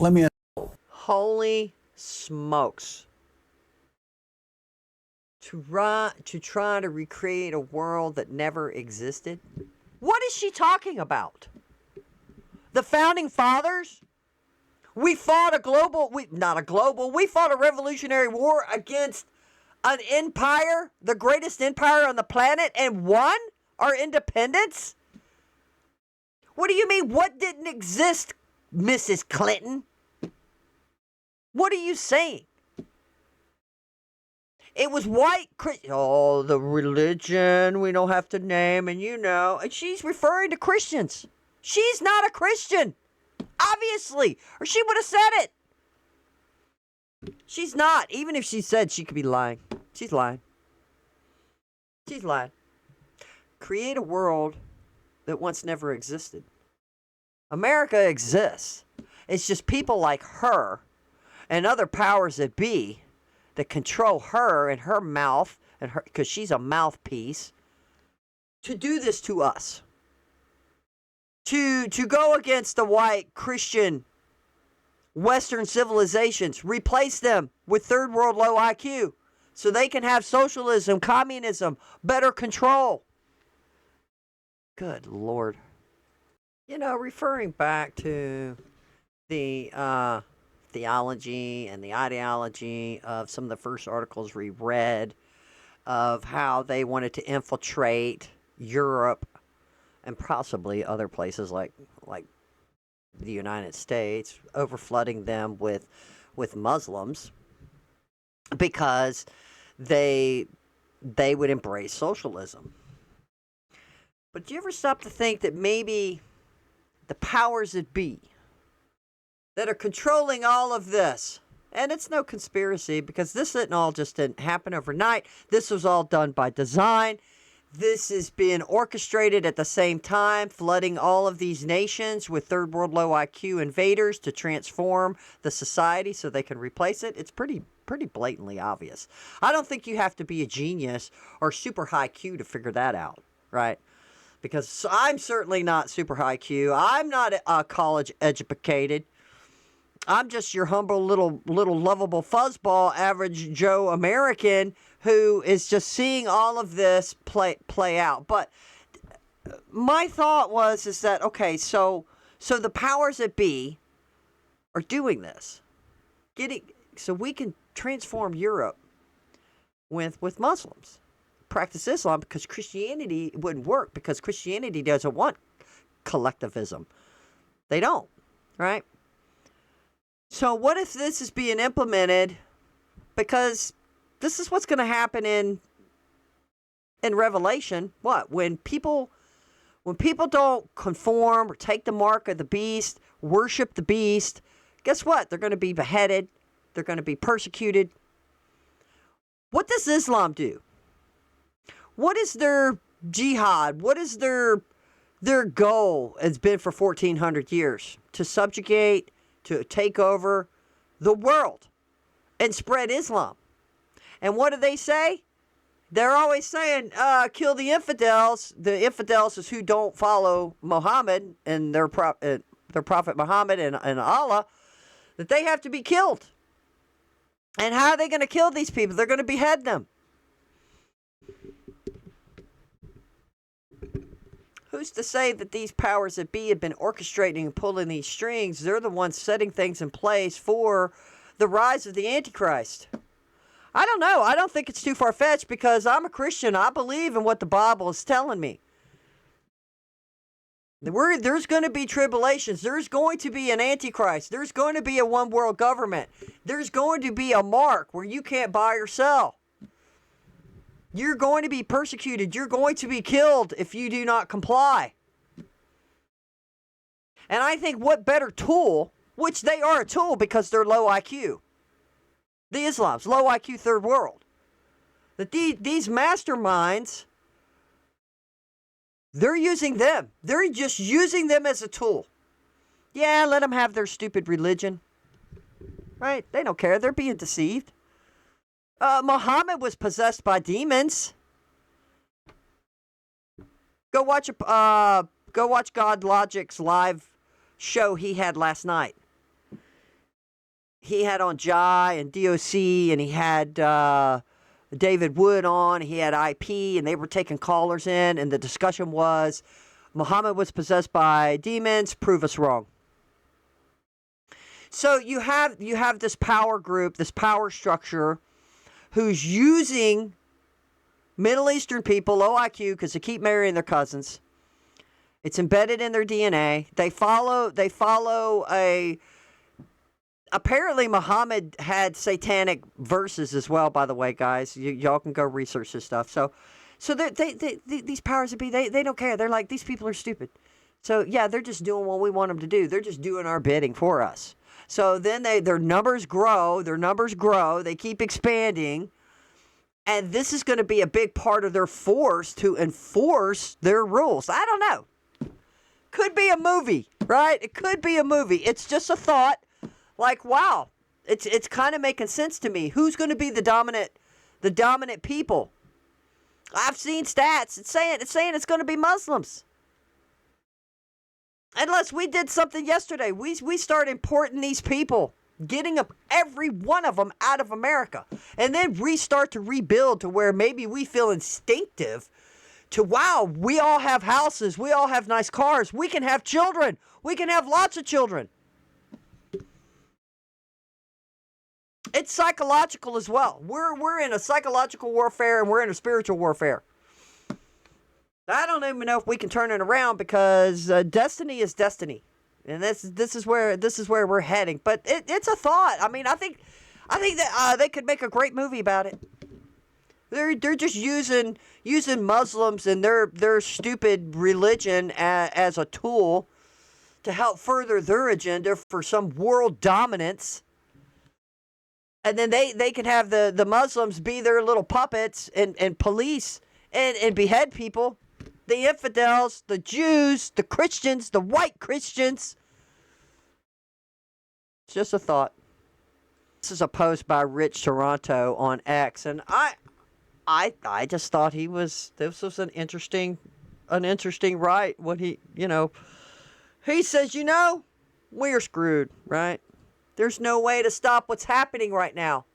Holy smokes. To try to recreate a world that never existed? What is she talking about? The founding fathers? We fought we fought a revolutionary war against an empire, the greatest empire on the planet, and won our independence? What do you mean, what didn't exist, Mrs. Clinton? What are you saying? It was white the religion we don't have to name, and and she's referring to Christians. She's not a Christian, obviously, or she would have said it. She's not. Even if she said, she could be lying. She's lying. Create a world that once never existed. America exists. It's just people like her and other powers that be that control her and her mouth, and her, because she's a mouthpiece, to do this to us. To go against the white Christian Western civilizations, replace them with third world low IQ so they can have socialism, communism, better control. Good Lord. Referring back to the theology and the ideology of some of the first articles we read of how they wanted to infiltrate Europe and possibly other places like the United States, overflooding them with Muslims because they would embrace socialism. But do you ever stop to think that maybe the powers that be that are controlling all of this, and it's no conspiracy because this didn't happen overnight. This was all done by design. This is being orchestrated at the same time, flooding all of these nations with third world low IQ invaders to transform the society so they can replace it. It's pretty blatantly obvious. I don't think you have to be a genius or super high Q to figure that out, right? Because I'm certainly not super high Q. I'm not college educated. I'm just your humble little lovable fuzzball average Joe American who is just seeing all of this play out. But my thought is that okay, so the powers that be are doing this, so we can transform Europe with Muslims, practice Islam, because Christianity wouldn't work because Christianity doesn't want collectivism. They don't, right? So what if this is being implemented because this is what's going to happen in Revelation? What? When people don't conform or take the mark of the beast, worship the beast, guess what? They're going to be beheaded. They're going to be persecuted. What does Islam do? What is their jihad? What is their goal? It's been for 1,400 years to subjugate, to take over the world and spread Islam. And what do they say? They're always saying, kill the infidels. The infidels is who don't follow Muhammad and their prophet Muhammad and Allah, that they have to be killed. And how are they going to kill these people? They're going to behead them. Who's to say that these powers that be have been orchestrating and pulling these strings? They're the ones setting things in place for the rise of the Antichrist. I don't know. I don't think it's too far-fetched because I'm a Christian. I believe in what the Bible is telling me. There's going to be tribulations. There's going to be an Antichrist. There's going to be a one-world government. There's going to be a mark where you can't buy or sell. You're going to be persecuted. You're going to be killed if you do not comply. And I think what better tool, which they are a tool because they're low IQ. The Islam's low IQ third world. That these masterminds, they're using them. They're just using them as a tool. Yeah, let them have their stupid religion. Right? They don't care. They're being deceived. Muhammad was possessed by demons. Go watch God Logic's live show he had last night. He had on Jai and DOC, and he had David Wood on. He had IP, and they were taking callers in, and the discussion was, Muhammad was possessed by demons. Prove us wrong. So you have this power group, this power structure, who's using Middle Eastern people, low IQ, because they keep marrying their cousins. It's embedded in their DNA. They follow apparently Muhammad had satanic verses as well, by the way, guys. Y'all can go research this stuff. So these powers that be, they don't care. They're like, these people are stupid. So yeah, they're just doing what we want them to do. They're just doing our bidding for us. So then their numbers grow. They keep expanding. And this is going to be a big part of their force to enforce their rules. I don't know. Could be a movie, right? It could be a movie. It's just a thought. Like, wow, it's kind of making sense to me. Who's going to be the dominant people? I've seen stats. It's saying it's going to be Muslims. Unless we did something yesterday. We start importing these people getting up every one of them out of America, and then restart to rebuild to where maybe we feel instinctive to, wow, we all have houses, we all have nice cars, we can have children, we can have lots of children. It's psychological as well. We're in a psychological warfare and we're in a spiritual warfare. I don't even know if we can turn it around because destiny is destiny, and this is where we're heading. But it's a thought. I mean, I think that they could make a great movie about it. They're just using Muslims and their stupid religion as a tool to help further their agenda for some world dominance. And then they can have the Muslims be their little puppets and police and behead people. The infidels, the Jews, the Christians, the white Christians. It's just a thought. This is a post by Rich Toronto on X, and I just thought this was an interesting write. What he says, we're screwed, right? There's no way to stop what's happening right now.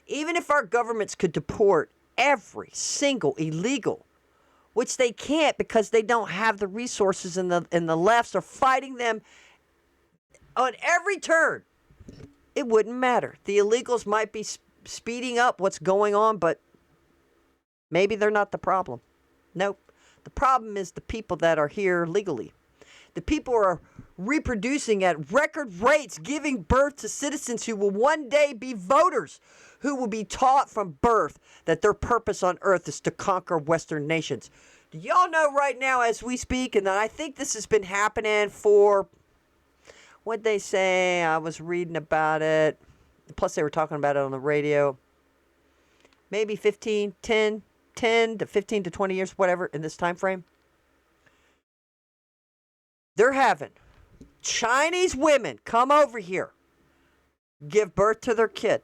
Even if our governments could deport every single illegal, which they can't because they don't have the resources, and the lefts are fighting them on every turn, it wouldn't matter. The illegals might be speeding up what's going on, but maybe they're not the problem. Nope. The problem is the people that are here legally. The people are reproducing at record rates, giving birth to citizens who will one day be voters, who will be taught from birth that their purpose on earth is to conquer Western nations. Do y'all know right now as we speak, and I think this has been happening for, what'd they say? I was reading about it. Plus they were talking about it on the radio. Maybe 10 to 15 to 20 years, whatever, in this time frame. They're having Chinese women come over here, give birth to their kid.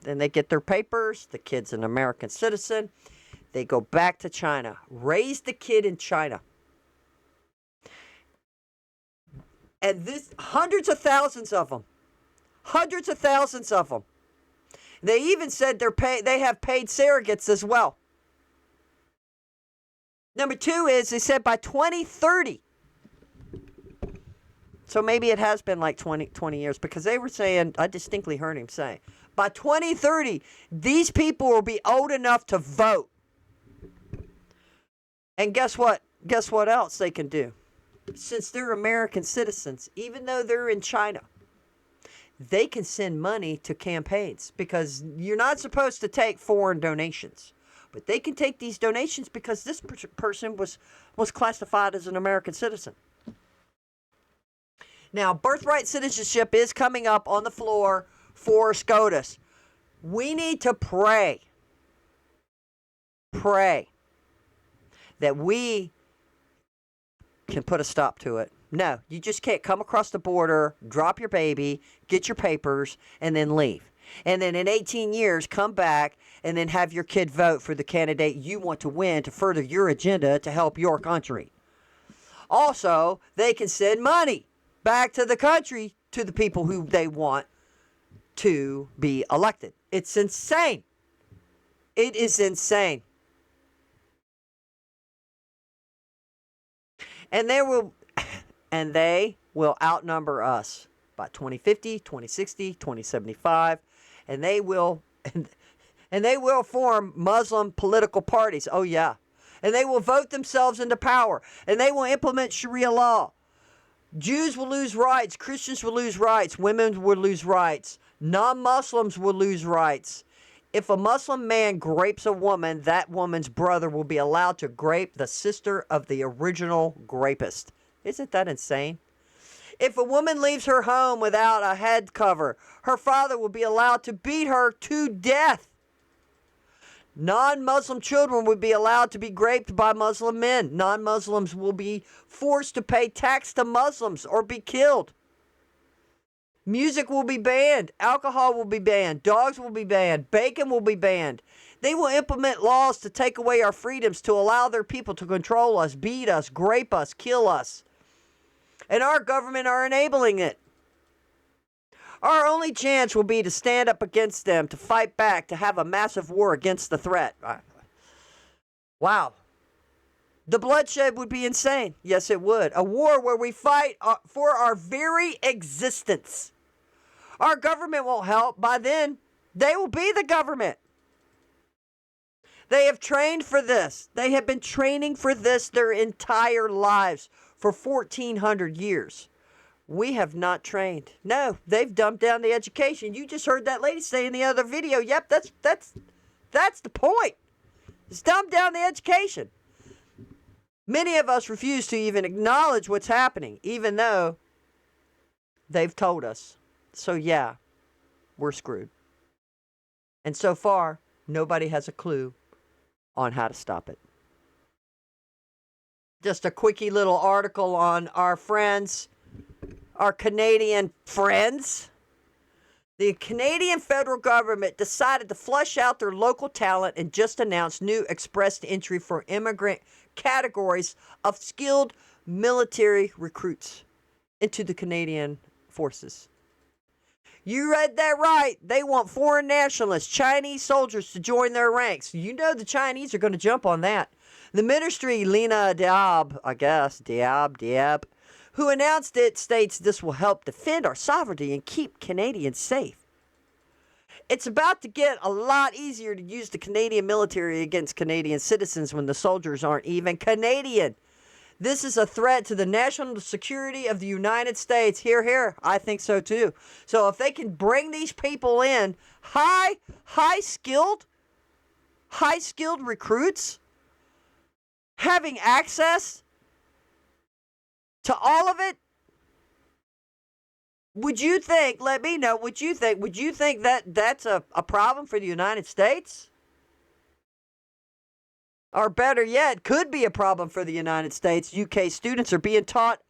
Then they get their papers. The kid's an American citizen. They go back to China, raise the kid in China. And this, hundreds of thousands of them. They even said they have paid surrogates as well. Number two is, they said by 2030, so maybe it has been like 20 years, because they were saying, I distinctly heard him say, by 2030, these people will be old enough to vote. And guess what? Guess what else they can do? Since they're American citizens, even though they're in China, they can send money to campaigns, because you're not supposed to take foreign donations. But they can take these donations because this person was classified as an American citizen. Now, birthright citizenship is coming up on the floor for SCOTUS. We need to pray that we can put a stop to it. No, you just can't come across the border, drop your baby, get your papers, and then leave. And then in 18 years, come back and then have your kid vote for the candidate you want to win to further your agenda to help your country. Also, they can send money back to the country to the people who they want to be elected. It's insane. It is insane. And they will outnumber us by 2050, 2060, 2075, and they will form Muslim political parties. Oh yeah. And they will vote themselves into power, and they will implement Sharia law. Jews will lose rights, Christians will lose rights, women will lose rights, non-Muslims will lose rights. If a Muslim man grapes a woman, that woman's brother will be allowed to grape the sister of the original rapist. Isn't that insane? If a woman leaves her home without a head cover, her father will be allowed to beat her to death. Non-Muslim children would be allowed to be raped by Muslim men. Non-Muslims will be forced to pay tax to Muslims or be killed. Music will be banned. Alcohol will be banned. Dogs will be banned. Bacon will be banned. They will implement laws to take away our freedoms, to allow their people to control us, beat us, grape us, kill us. And our government are enabling it. Our only chance will be to stand up against them, to fight back, to have a massive war against the threat. Wow. The bloodshed would be insane. Yes, it would. A war where we fight for our very existence. Our government won't help. By then, they will be the government. They have trained for this. They have been training for this their entire lives for 1,400 years. We have not trained. No, they've dumbed down the education. You just heard that lady say in the other video. Yep, that's the point. It's dumbed down the education. Many of us refuse to even acknowledge what's happening, even though they've told us. So yeah, we're screwed. And so far, nobody has a clue on how to stop it. Just a quickie little article on our friends, our Canadian friends. The Canadian federal government decided to flush out their local talent and just announced new express entry for immigrant categories of skilled military recruits into the Canadian forces. You read that right. They want foreign nationalists, Chinese soldiers to join their ranks. You know the Chinese are going to jump on that. The ministry, Lena Diab, who announced it, states this will help defend our sovereignty and keep Canadians safe. It's about to get a lot easier to use the Canadian military against Canadian citizens when the soldiers aren't even Canadian. This is a threat to the national security of the United States. Hear, hear. I think so too. So if they can bring these people in, high-skilled recruits, having access to all of it, would you think, let me know, would you think that that's a problem for the United States? Or better yet, could be a problem for the United States. UK students are being taught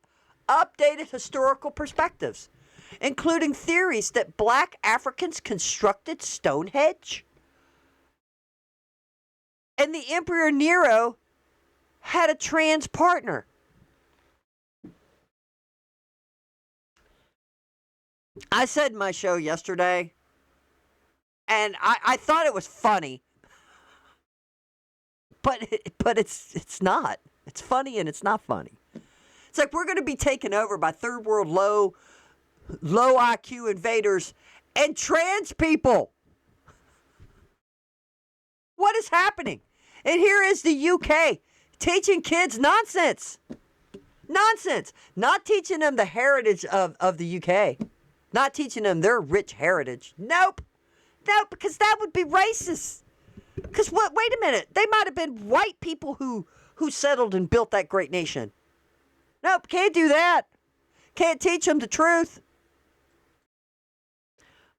updated historical perspectives, including theories that black Africans constructed Stonehenge. And the Emperor Nero had a trans partner. I said in my show yesterday, and I thought it was funny, but it's not. It's funny and it's not funny. It's like we're going to be taken over by third world low IQ invaders and trans people. What is happening? And here is the UK teaching kids nonsense. Nonsense. Not teaching them the heritage of the UK. Not teaching them their rich heritage. Nope. Nope, because that would be racist. Because wait a minute. They might have been white people who settled and built that great nation. Nope, can't do that. Can't teach them the truth.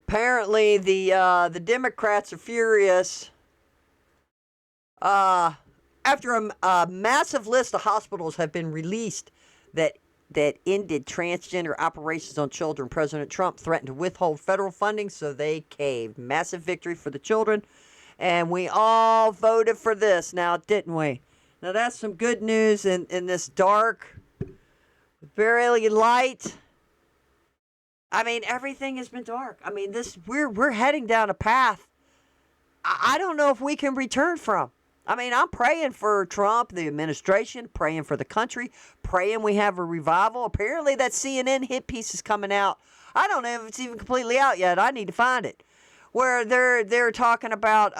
Apparently, the Democrats are furious. After a massive list of hospitals have been released that ended transgender operations on children, President Trump threatened to withhold federal funding, so they caved. Massive victory for the children, and we all voted for this now, didn't we? Now that's some good news in this dark, very light. I mean, everything has been dark. I mean, we're heading down a path I don't know if we can return from. I mean, I'm praying for Trump, the administration, praying for the country, praying we have a revival. Apparently that CNN hit piece is coming out. I don't know if it's even completely out yet. I need to find it. Where they're talking about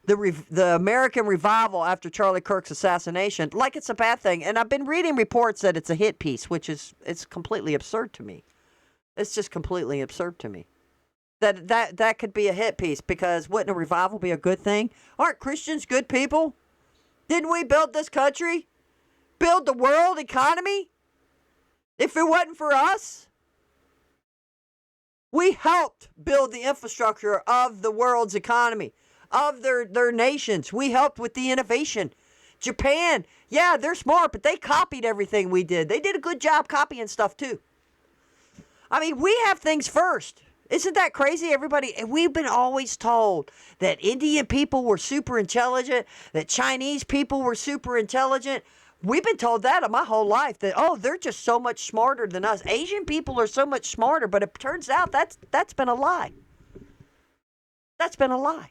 the American revival after Charlie Kirk's assassination, like it's a bad thing. And I've been reading reports that it's a hit piece, which is it's completely absurd to me. It's just completely absurd to me. That could be a hit piece, because wouldn't a revival be a good thing? Aren't Christians good people? Didn't we build this country? Build the world economy? If it wasn't for us, we helped build the infrastructure of the world's economy, of their nations. We helped with the innovation. Japan, yeah, they're smart, but they copied everything we did. They did a good job copying stuff too. I mean, we have things first. Isn't that crazy, everybody? We've been always told that Indian people were super intelligent, that Chinese people were super intelligent. We've been told that my whole life, that, oh, they're just so much smarter than us. Asian people are so much smarter, but it turns out that's been a lie. That's been a lie.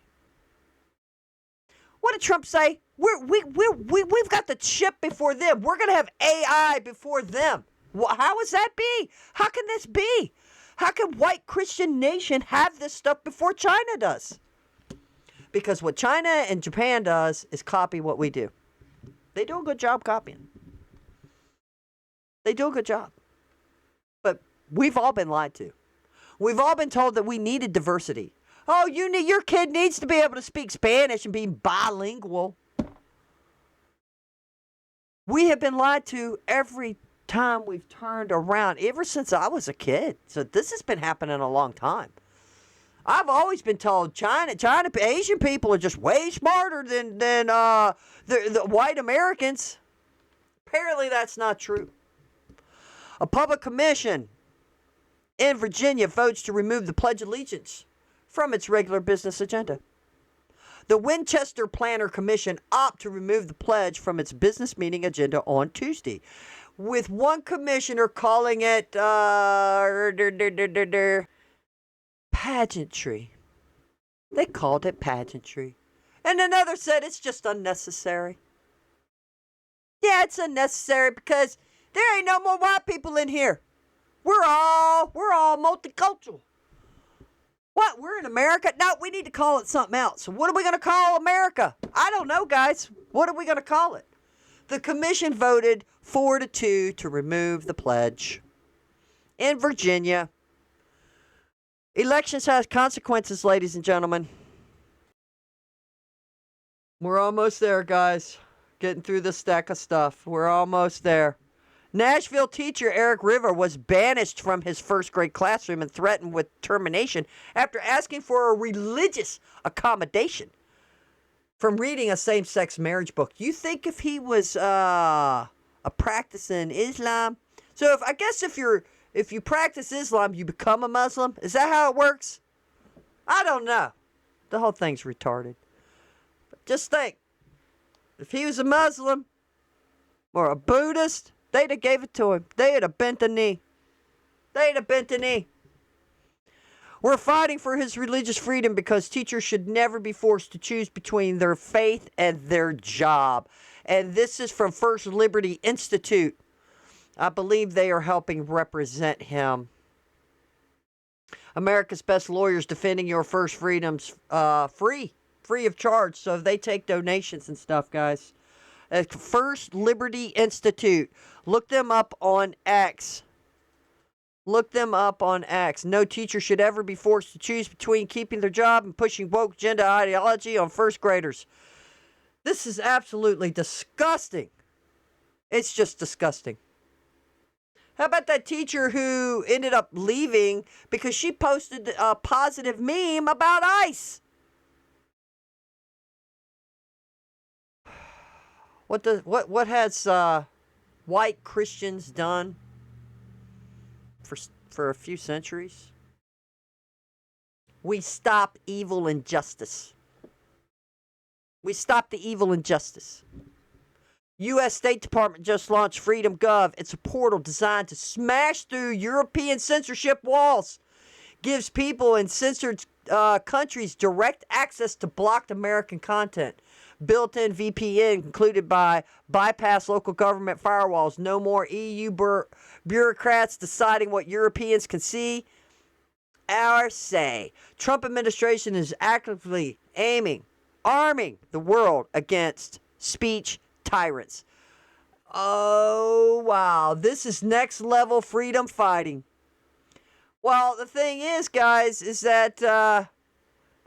What did Trump say? We've got the chip before them. We're going to have AI before them. How is that be? How can this be? How can white Christian nation have this stuff before China does? Because what China and Japan does is copy what we do. They do a good job copying. They do a good job. But we've all been lied to. We've all been told that we needed diversity. Oh, your kid needs to be able to speak Spanish and be bilingual. We have been lied to every time we've turned around, ever since I was a kid. So this has been happening a long time. I've always been told Asian people are just way smarter than the white Americans. Apparently that's not true. A public commission in Virginia votes to remove the Pledge of Allegiance from its regular business agenda. The Winchester Planner Commission opted to remove the pledge from its business meeting agenda on Tuesday, with one commissioner calling it pageantry. They called it pageantry. And another said it's just unnecessary. Yeah, it's unnecessary because there ain't no more white people in here. We're all multicultural. What? We're in America? No, we need to call it something else. What are we going to call America? I don't know, guys. What are we going to call it? The commission voted 4-2 to remove the pledge. In Virginia, elections have consequences, ladies and gentlemen. We're almost there, guys. Getting through this stack of stuff. We're almost there. Nashville teacher Eric River was banished from his first grade classroom and threatened with termination after asking for a religious accommodation from reading a same-sex marriage book. You think if he was a practicing Islam? So if you practice Islam, you become a Muslim? Is that how it works? I don't know. The whole thing's retarded. But just think, if he was a Muslim or a Buddhist, they'd have gave it to him. They'd have bent the knee. They'd have bent the knee. We're fighting for his religious freedom because teachers should never be forced to choose between their faith and their job. And this is from First Liberty Institute. I believe they are helping represent him. America's best lawyers defending your first freedoms free of charge. So they take donations and stuff, guys. At First Liberty Institute. Look them up on X. Look them up on X. No teacher should ever be forced to choose between keeping their job and pushing woke gender ideology on first graders. This is absolutely disgusting. It's just disgusting. How about that teacher who ended up leaving because she posted a positive meme about ICE? What has white Christians done for a few centuries? We stop evil and justice. We stop the evil and justice. U.S. State Department just launched Freedom Gov. It's a portal designed to smash through European censorship walls. Gives people in censored countries direct access to blocked American content. Built-in VPN included by bypass local government firewalls. No more EU bureaucrats deciding what Europeans can see or say. Trump administration is actively arming the world against speech tyrants. Oh, wow. This is next level freedom fighting. Well, the thing is, guys, is that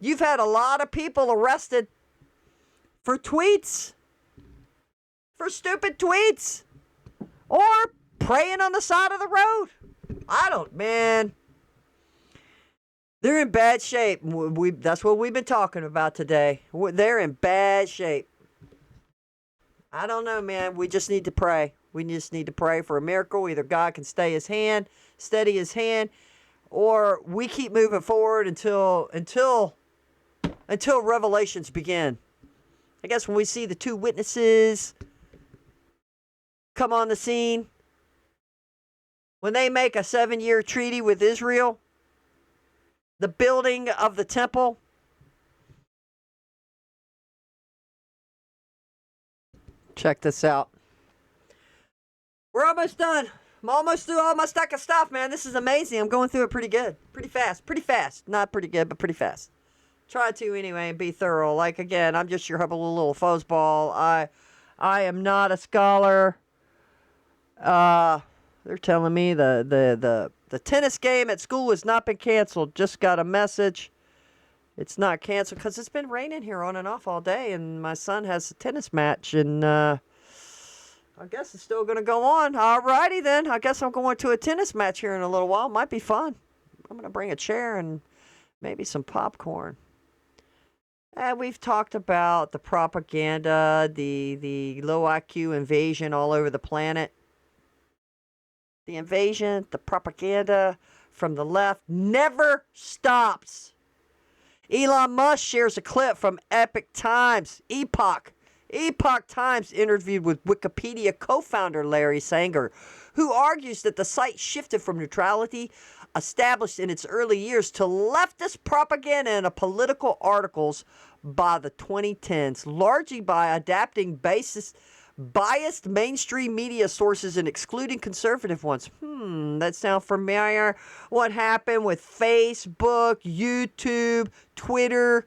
you've had a lot of people arrested for tweets, for stupid tweets, or praying on the side of the road. They're in bad shape. That's what we've been talking about today. They're in bad shape. I don't know, man. We just need to pray. We just need to pray for a miracle. Either God can steady his hand, or we keep moving forward until revelations begin. I guess when we see the two witnesses come on the scene, when they make a 7-year treaty with Israel, the building of the temple, check this out. We're almost done. I'm almost through all my stack of stuff, man. This is amazing. I'm going through it pretty good. Pretty fast. Pretty fast. Not pretty good, but pretty fast. Try to anyway and be thorough. Like, again, I'm just your humble little foosball. I am not a scholar. They're telling me the tennis game at school has not been canceled. Just got a message. It's not canceled because it's been raining here on and off all day, and my son has a tennis match, and I guess it's still going to go on. Alrighty then. I guess I'm going to a tennis match here in a little while. Might be fun. I'm going to bring a chair and maybe some popcorn. And we've talked about the propaganda, the low IQ invasion all over the planet. The invasion, the propaganda from the left never stops. Elon Musk shares a clip from Epoch Times. Epoch Times interviewed with Wikipedia co-founder Larry Sanger, who argues that the site shifted from neutrality established in its early years to leftist propaganda and political articles by the 2010s, largely by adapting biased mainstream media sources and excluding conservative ones. That sound familiar? What happened with Facebook, YouTube, Twitter?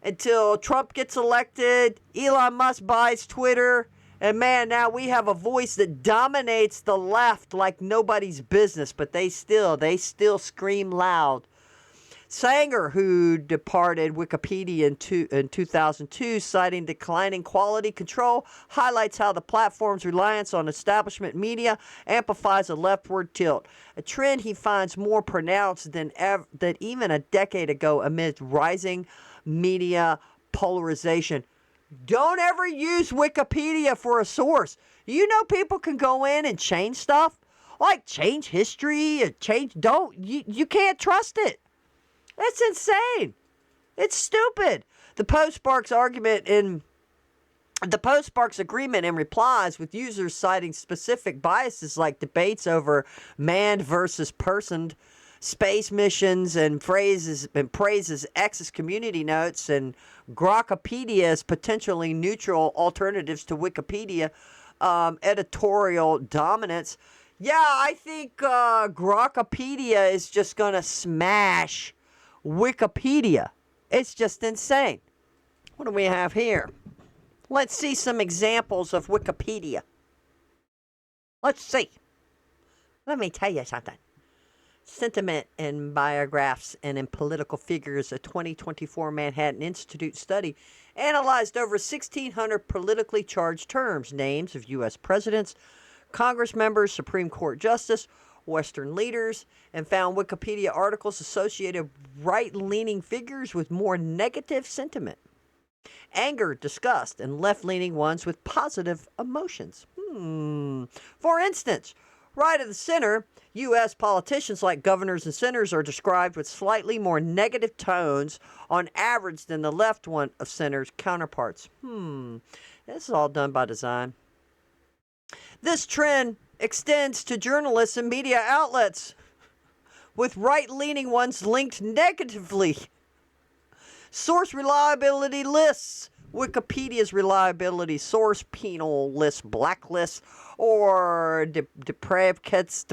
Until Trump gets elected, Elon Musk buys Twitter, and man, now we have a voice that dominates the left like nobody's business, but they still scream loud. Sanger, who departed Wikipedia in 2002, citing declining quality control, highlights how the platform's reliance on establishment media amplifies a leftward tilt, a trend he finds more pronounced than even a decade ago amid rising media polarization. Don't ever use Wikipedia for a source. You know people can go in and change stuff, like change history and you can't trust it. That's insane. It's stupid. The Post sparks agreement in replies with users citing specific biases like debates over manned versus personed space missions and praises X's community notes and Grokopedia's potentially neutral alternatives to Wikipedia editorial dominance. Yeah, I think Grokopedia is just going to smash Wikipedia. It's just insane. What do we have here? Let's see some examples of Wikipedia. Let's see. Let me tell you something. Sentiment in biographs and in political figures, a 2024 Manhattan Institute study analyzed over 1,600 politically charged terms, names of U.S. presidents, Congress members, Supreme Court justice, Western leaders, and found Wikipedia articles associated right-leaning figures with more negative sentiment, anger, disgust, and left-leaning ones with positive emotions. For instance, right of the center, U.S. politicians like governors and senators are described with slightly more negative tones on average than the left one of center's counterparts. This is all done by design. This trend extends to journalists and media outlets, with right-leaning ones linked negatively. Source reliability lists. Wikipedia's reliability source penal list blacklists or deprecates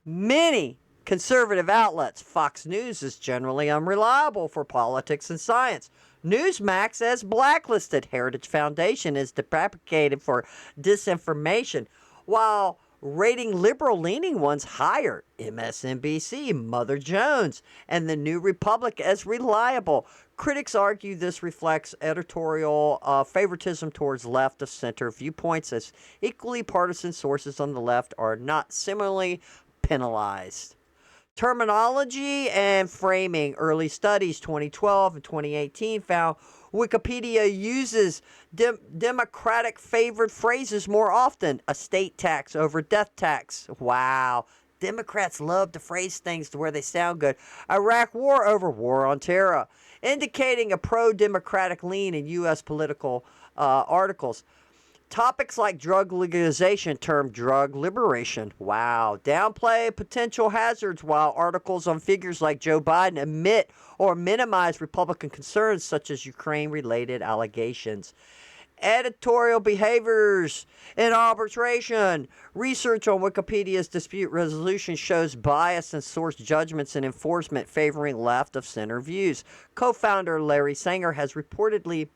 many conservative outlets. Fox News is generally unreliable for politics and science. Newsmax as blacklisted. Heritage Foundation is deprecated for disinformation, while rating liberal-leaning ones higher. MSNBC, Mother Jones, and the New Republic as reliable. Critics argue this reflects editorial favoritism towards left-of-center viewpoints, as equally partisan sources on the left are not similarly penalized. Terminology and framing. Early studies 2012 and 2018 found Wikipedia uses Democratic favored phrases more often. Estate tax over death tax. Wow. Democrats love to phrase things to where they sound good. Iraq war over war on terror, indicating a pro-democratic lean in U.S. political articles. Topics like drug legalization termed drug liberation. Wow. Downplay potential hazards, while articles on figures like Joe Biden admit or minimize Republican concerns such as Ukraine-related allegations. Editorial behaviors in arbitration. Research on Wikipedia's dispute resolution shows bias in source judgments and enforcement favoring left of center views. Co-founder Larry Sanger has repeatedly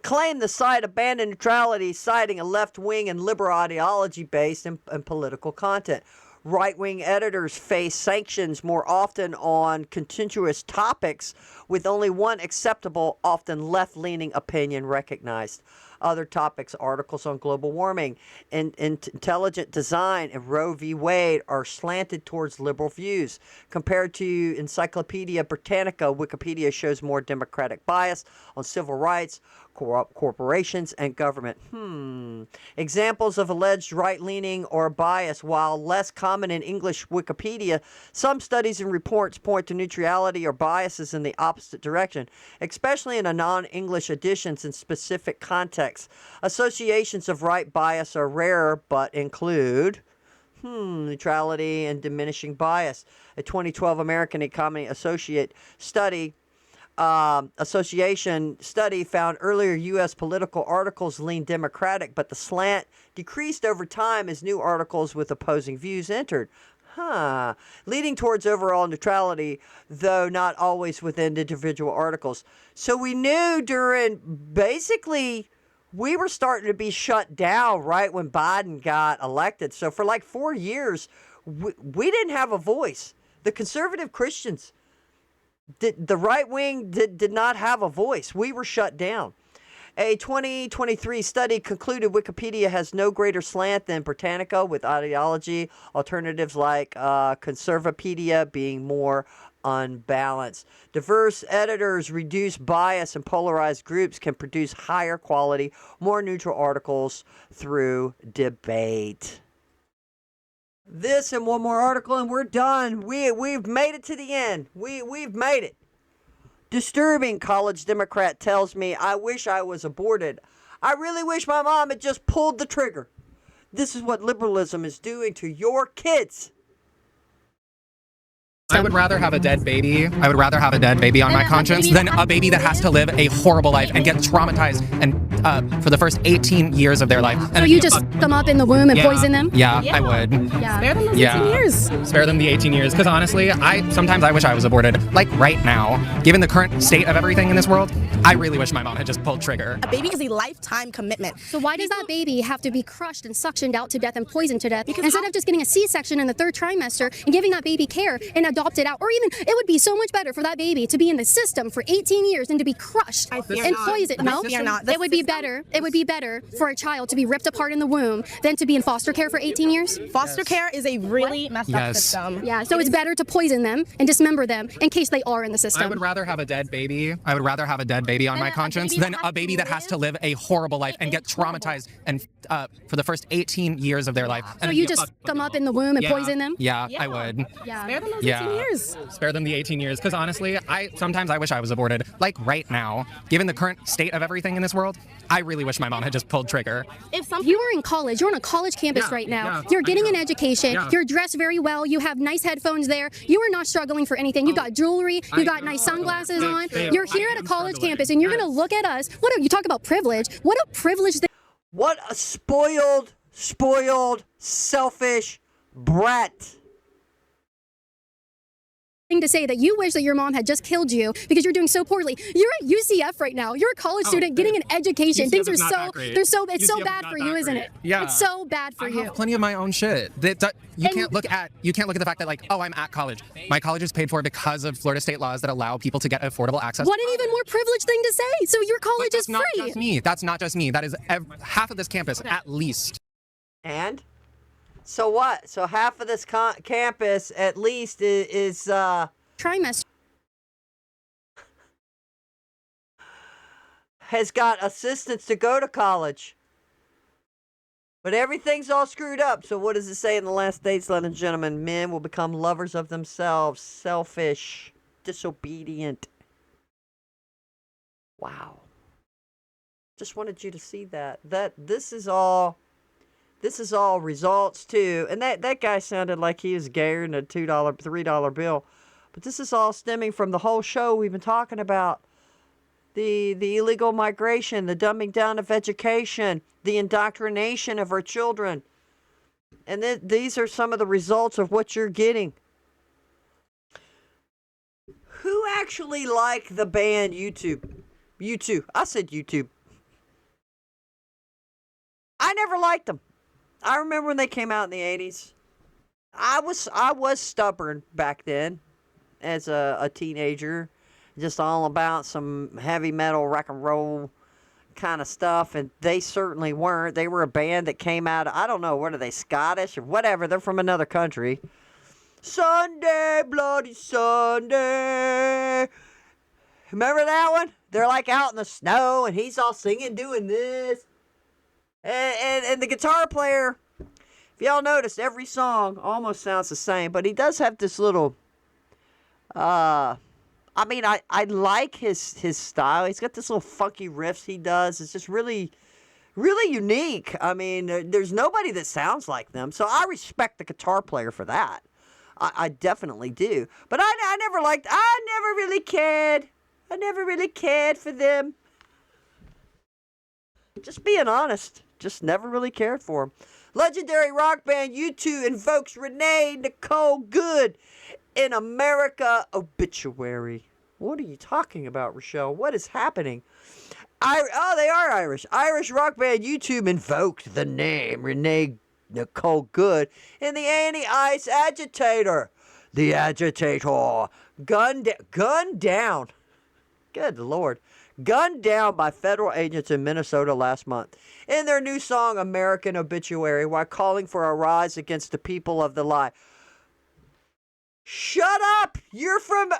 claimed the site abandoned neutrality, citing a left-wing and liberal ideology based in political content. Right-wing editors face sanctions more often on contentious topics, with only one acceptable, often left-leaning opinion recognized. Other topics, articles on global warming and intelligent design and Roe v. Wade, are slanted towards liberal views. Compared to Encyclopedia Britannica, Wikipedia shows more democratic bias on civil rights, corporations, and government. Examples of alleged right-leaning or bias, while less common in English Wikipedia, some studies and reports point to neutrality or biases in the opposite direction, especially in a non-English editions in specific contexts. Associations of right bias are rare, but include neutrality and diminishing bias. A 2012 American Economy Association study found earlier U.S. political articles leaned Democratic, but the slant decreased over time as new articles with opposing views entered. Leading towards overall neutrality, though not always within individual articles. So we knew basically, we were starting to be shut down right when Biden got elected. So for like 4 years, we didn't have a voice. The conservative Christians, the right wing did not have a voice. We were shut down. A 2023 study concluded Wikipedia has no greater slant than Britannica, with ideology alternatives like Conservapedia being more unbalanced. Diverse editors, reduce bias, and polarized groups can produce higher quality, more neutral articles through debate. This and one more article and we're done. We've made it to the end. We've made it. Disturbing, college Democrat tells me, I wish I was aborted. I really wish my mom had just pulled the trigger. This is what liberalism is doing to your kids. I would rather have a dead baby. I would rather have a dead baby on my conscience than a baby that has to live a horrible life and get traumatized and for the first 18 years of their life. And so you just them up in the womb and poison them? Yeah, I would. Yeah. Spare them those 18 years. Spare them the 18 years. Because honestly, sometimes I wish I was aborted. Like right now, given the current state of everything in this world, I really wish my mom had just pulled trigger. A baby is a lifetime commitment. So why does that baby have to be crushed and suctioned out to death and poisoned to death instead of just getting a C-section in the 3rd trimester and giving that baby care and adopt it out? Or even, it would be so much better for that baby to be in the system for 18 years and to be crushed and poisoned. No, it would be better. It would be better for a child to be ripped apart in the womb than to be in foster care for 18 years. Foster care is a really messed up system. Yeah, so it's better to poison them and dismember them in case they are in the system. I would rather have a dead baby. I would rather have a dead baby on my conscience than a baby that has to live a horrible life and get traumatized and for the first 18 years of their life. So you just them up in the womb and poison them? Yeah, I would. Yeah. Spare them those 18 years. Spare them the 18 years. Because honestly, sometimes I wish I was aborted. Like right now, given the current state of everything in this world, I really wish my mom had just pulled trigger. If you are in college, you're on a college campus right now. You're getting an education. You're dressed very well. You have nice headphones there. You are not struggling for anything. You got jewelry. You got nice sunglasses on. You're here at a college campus, and you're going to look at us. You talk about privilege. What a privilege. What a spoiled, selfish brat. To say that you wish that your mom had just killed you because you're doing so poorly. You're at UCF right now. You're a college student getting an education. Things are it's so bad for you, isn't it? Yeah. It's so bad for you. I have plenty of my own shit. You can't look at the fact that I'm at college. My college is paid for because of Florida state laws that allow people to get affordable access. What an even more privileged thing to say. So your college is free. That's not just me. That's not just me. That is half of this campus at least. And so what? So half of this campus at least is trimester has got assistance to go to college. But everything's all screwed up. So what does it say in the last days, ladies and gentlemen? Men will become lovers of themselves, selfish, disobedient. Wow. Just wanted you to see that. This is all results too. And that guy sounded like he was gayer than a $2, $3 bill. But this is all stemming from the whole show we've been talking about. The illegal migration, the dumbing down of education, the indoctrination of our children. And these are some of the results of what you're getting. Who actually liked the band YouTube? YouTube. I said YouTube. I never liked them. I remember when they came out in the 80s. I was stubborn back then as a teenager. Just all about some heavy metal, rock and roll kind of stuff. And they certainly weren't. They were a band that came out, I don't know, what are they, Scottish or whatever? They're from another country. Sunday, Bloody Sunday. Remember that one? They're like out in the snow and he's all singing, doing this. And the guitar player, if y'all notice, every song almost sounds the same. But he does have this little... I mean, I like his style. He's got this little funky riffs he does. It's just really, really unique. I mean, there's nobody that sounds like them. So I respect the guitar player for that. I definitely do. But I never really cared. I never really cared for them. Just being honest. Just never really cared for them. Legendary rock band U2 invokes Renee Nicole Good in America obituary. What are you talking about, Rochelle? What is happening? They are Irish. Irish rock band U2 invoked the name Renee Nicole Good in the anti-ICE agitator. The agitator. Gunned down. Good Lord. Gunned down by federal agents in Minnesota last month in their new song American Obituary while calling for a rise against the people of the lie. Shut up! You're freaking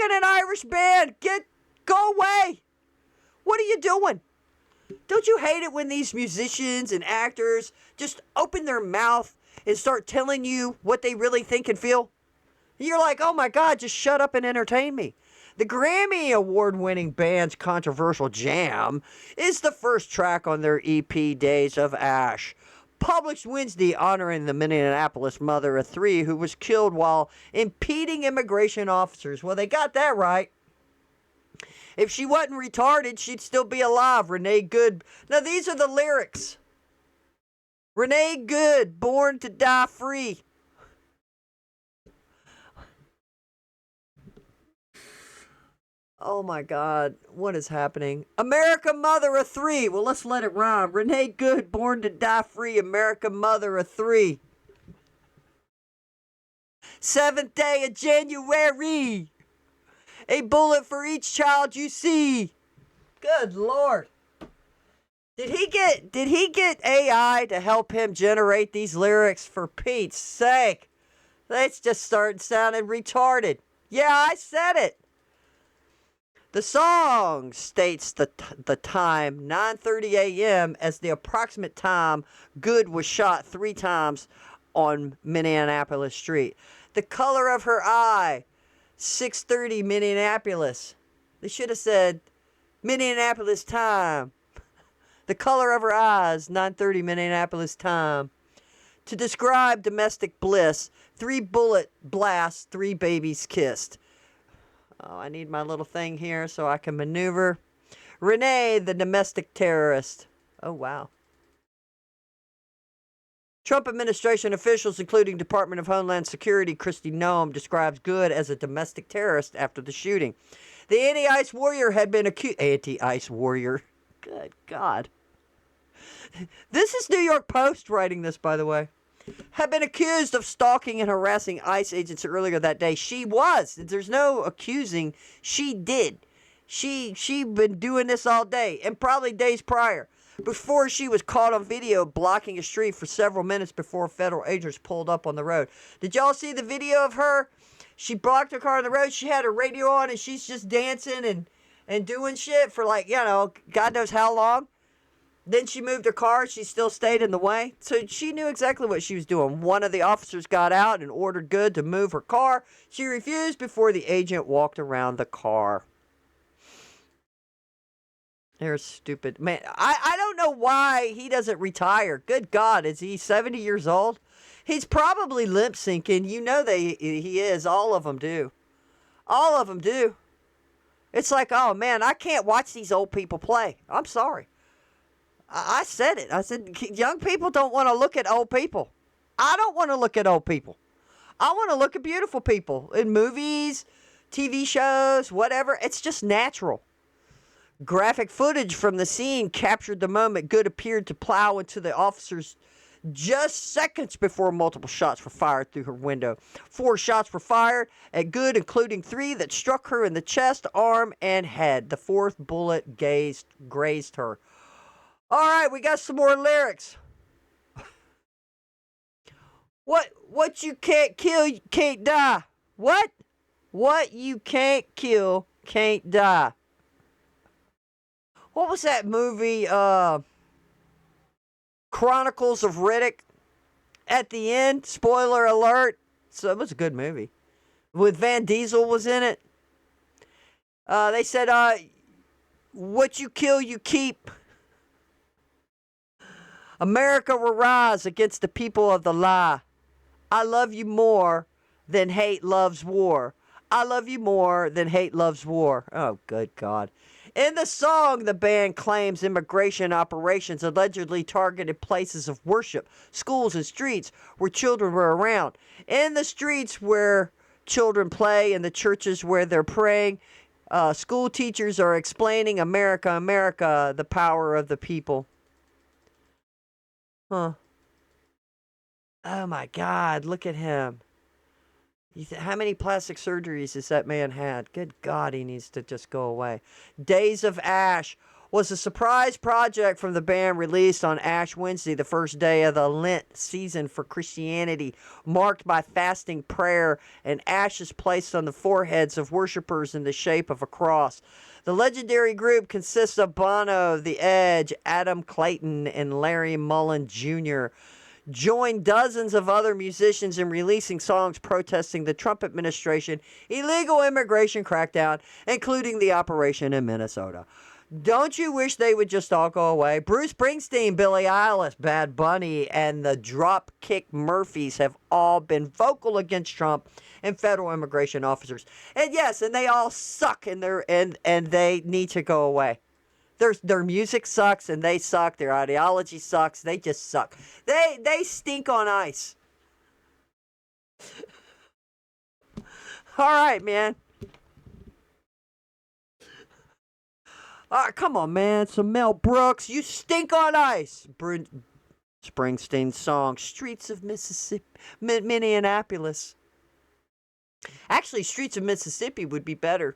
an Irish band. Go away. What are you doing? Don't you hate it when these musicians and actors just open their mouth and start telling you what they really think and feel? You're like, oh my God, just shut up and entertain me. The Grammy Award-winning band's controversial Jam is the first track on their EP Days of Ash, published Wednesday, honoring the Minneapolis mother of three who was killed while impeding immigration officers. Well, they got that right. If she wasn't retarded, she'd still be alive. Renee Good. Now, these are the lyrics. Renee Good, born to die free. Oh my God, what is happening? America mother of three. Well, let's let it rhyme. Renee Good, born to die free. America mother of three. 7th day of January. A bullet for each child you see. Good Lord. Did he get AI to help him generate these lyrics? For Pete's sake? That's just starting sounding retarded. Yeah, I said it. The song states the time, 9:30 a.m., as the approximate time Good was shot 3 times on Minneapolis Street. The color of her eye, 6:30 Minneapolis. They should have said Minneapolis time. The color of her eyes, 9:30 Minneapolis time. To describe domestic bliss, 3 bullet blasts, 3 babies kissed. Oh, I need my little thing here so I can maneuver. Renee, the domestic terrorist. Oh, wow. Trump administration officials, including Department of Homeland Security Kristi Noem, describes Good as a domestic terrorist after the shooting. The anti-ICE warrior had been accused... Anti-ICE warrior. Good God. This is New York Post writing this, by the way. Had been accused of stalking and harassing ICE agents earlier that day. She was. There's no accusing. She did. She been doing this all day and probably days prior. Before she was caught on video blocking a street for several minutes before federal agents pulled up on the road. Did y'all see the video of her? She blocked her car on the road. She had her radio on and she's just dancing and doing shit for, like, you know, God knows how long. Then she moved her car. She still stayed in the way. So she knew exactly what she was doing. One of the officers got out and ordered Good to move her car. She refused before the agent walked around the car. They're stupid. Man, I don't know why he doesn't retire. Good God, is he 70 years old? He's probably lip syncing. You know he is. All of them do. All of them do. It's like, oh man, I can't watch these old people play. I'm sorry. I said it. I said, young people don't want to look at old people. I don't want to look at old people. I want to look at beautiful people in movies, TV shows, whatever. It's just natural. Graphic footage from the scene captured the moment Good appeared to plow into the officers just seconds before multiple shots were fired through her window. 4 shots were fired at Good, including 3 that struck her in the chest, arm, and head. The 4th bullet grazed her. All right, we got some more lyrics. What you can't kill, you can't die. What? What you can't kill, can't die. What was that movie, Chronicles of Riddick? At the end, spoiler alert. So it was a good movie. With Van Diesel was in it. They said, what you kill, you keep. America will rise against the people of the lie. I love you more than hate loves war. I love you more than hate loves war. Oh, good God. In the song, the band claims immigration operations allegedly targeted places of worship, schools and streets where children were around. In the streets where children play, in the churches where they're praying, school teachers are explaining America, America, the power of the people. Huh. Oh my God, look at him. How many plastic surgeries has that man had? Good God, he needs to just go away. Days of Ash was a surprise project from the band released on Ash Wednesday, the first day of the Lent season for Christianity, marked by fasting, prayer, and ashes placed on the foreheads of worshipers in the shape of a cross. The legendary group consists of Bono, The Edge, Adam Clayton, and Larry Mullen Jr., joined dozens of other musicians in releasing songs protesting the Trump administration illegal immigration crackdown, including the operation in Minnesota. Don't you wish they would just all go away? Bruce Springsteen, Billie Eilish, Bad Bunny, and the Dropkick Murphys have all been vocal against Trump and federal immigration officers. And yes, and they all suck, and they need to go away. Their music sucks, and they suck. Their ideology sucks. They just suck. They stink on ice. All right, man. All right, come on, man. Some Mel Brooks. You stink on ice. Springsteen's song, Streets of Mississippi, Minneapolis. Actually, Streets of Mississippi would be better.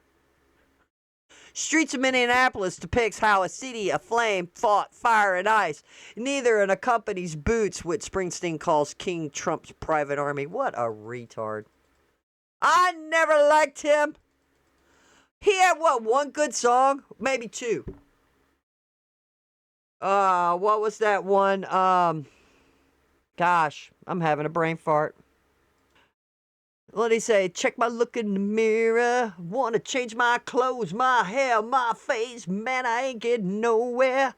Streets of Minneapolis depicts how a city aflame fought fire and ice. Neither accompanies boots, what Springsteen calls King Trump's private army. What a retard. I never liked him. He had, one good song? Maybe 2. What was that one? Gosh, I'm having a brain fart. What did he say? Check my look in the mirror. Want to change my clothes, my hair, my face. Man, I ain't getting nowhere.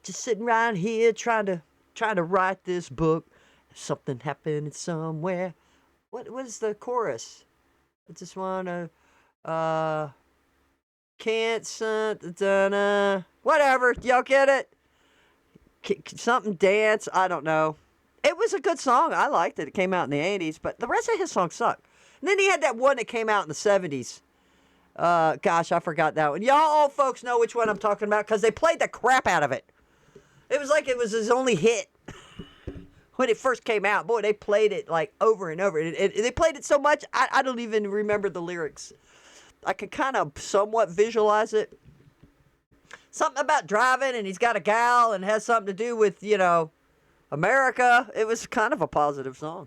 Just sitting right here trying to write this book. Something happening somewhere. What is the chorus? I just want to, can't, whatever. Y'all get it? Something dance. I don't know. It was a good song. I liked it. It came out in the 80s, but the rest of his songs suck. And then he had that one that came out in the 70s. Gosh, I forgot that one. Y'all old folks know which one I'm talking about because they played the crap out of it. It was like it was his only hit when it first came out. Boy, they played it like over and over. They played it so much, I don't even remember the lyrics. I can kind of somewhat visualize it. Something about driving and he's got a gal and has something to do with, America. It was kind of a positive song.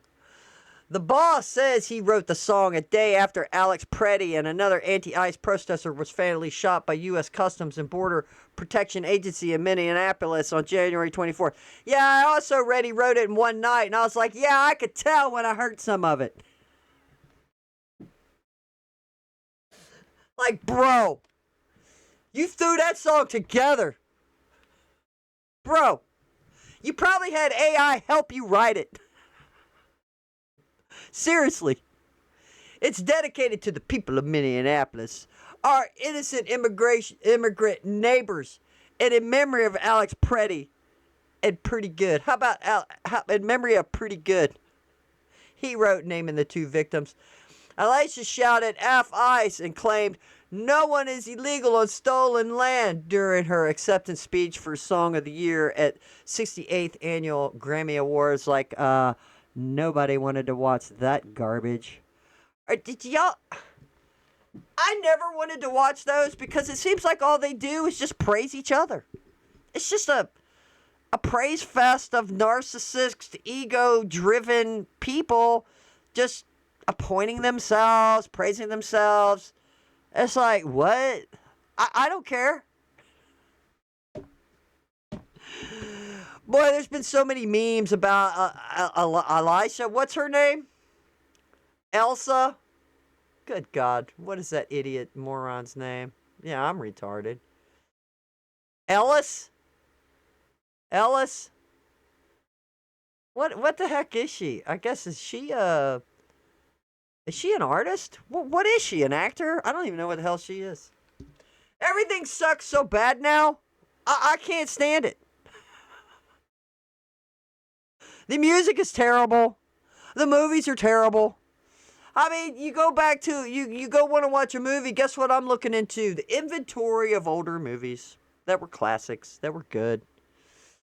The boss says he wrote the song a day after Alex Preddy and another anti-ICE protester was fatally shot by U.S. Customs and Border Protection Agency in Minneapolis on January 24th. Yeah, I also read he wrote it in one night, and I was like, yeah, I could tell when I heard some of it. Like, bro, you threw that song together. Bro, you probably had AI help you write it. Seriously. It's dedicated to the people of Minneapolis, our innocent immigrant neighbors, and in memory of Alex Preddy and Pretty Good. How about in memory of Pretty Good? He wrote naming the two victims. Elisha shouted F ICE and claimed no one is illegal on stolen land during her acceptance speech for Song of the Year at 68th Annual Grammy Awards. Like, nobody wanted to watch that garbage. Or did y'all... I never wanted to watch those because it seems like all they do is just praise each other. It's just a praise fest of narcissist, ego-driven people just appointing themselves, praising themselves. It's like, what? I don't care. Boy, there's been so many memes about Elisha. What's her name? Elsa? Good God. What is that idiot moron's name? Yeah, I'm retarded. Ellis? Ellis? What the heck is she? I guess, is she an artist? What is she, an actor? I don't even know what the hell she is. Everything sucks so bad now. I can't stand it. The music is terrible. The movies are terrible. I mean, you go back to, you go want to watch a movie, guess what I'm looking into? The inventory of older movies that were classics, that were good.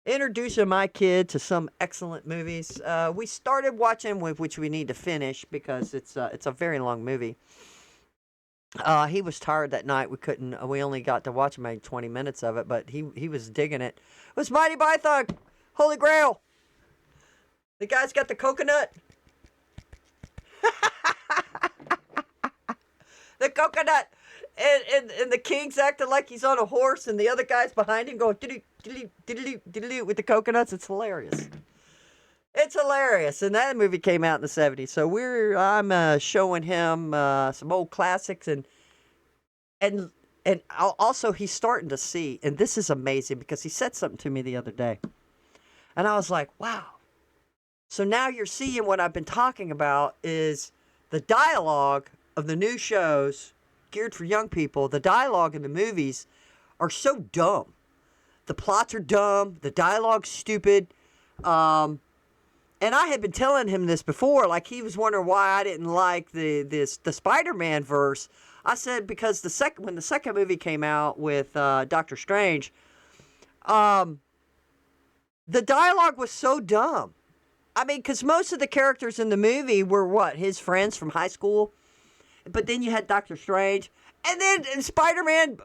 Introducing my kid to some excellent movies. We started watching, which we need to finish because it's a very long movie. He was tired that night. We only got to watch maybe 20 minutes of it, but he was digging it. It was Mighty Python, Holy Grail. The guy's got the coconut. The coconut. And the king's acting like he's on a horse, and the other guy's behind him going diddly with the coconuts. It's hilarious. It's hilarious. And that movie came out in the 70s. So I'm showing him some old classics, and also he's starting to see, and this is amazing because he said something to me the other day. And I was like, wow. So now you're seeing what I've been talking about is the dialogue of the new shows geared for young people. The dialogue in the movies are so dumb. The plots are dumb. The dialogue's stupid. And I had been telling him this before. Like, he was wondering why I didn't like the Spider-Man verse. I said because when the second movie came out with Doctor Strange, the dialogue was so dumb. I mean, because most of the characters in the movie were his friends from high school. But then you had Doctor Strange. And then Spider-Man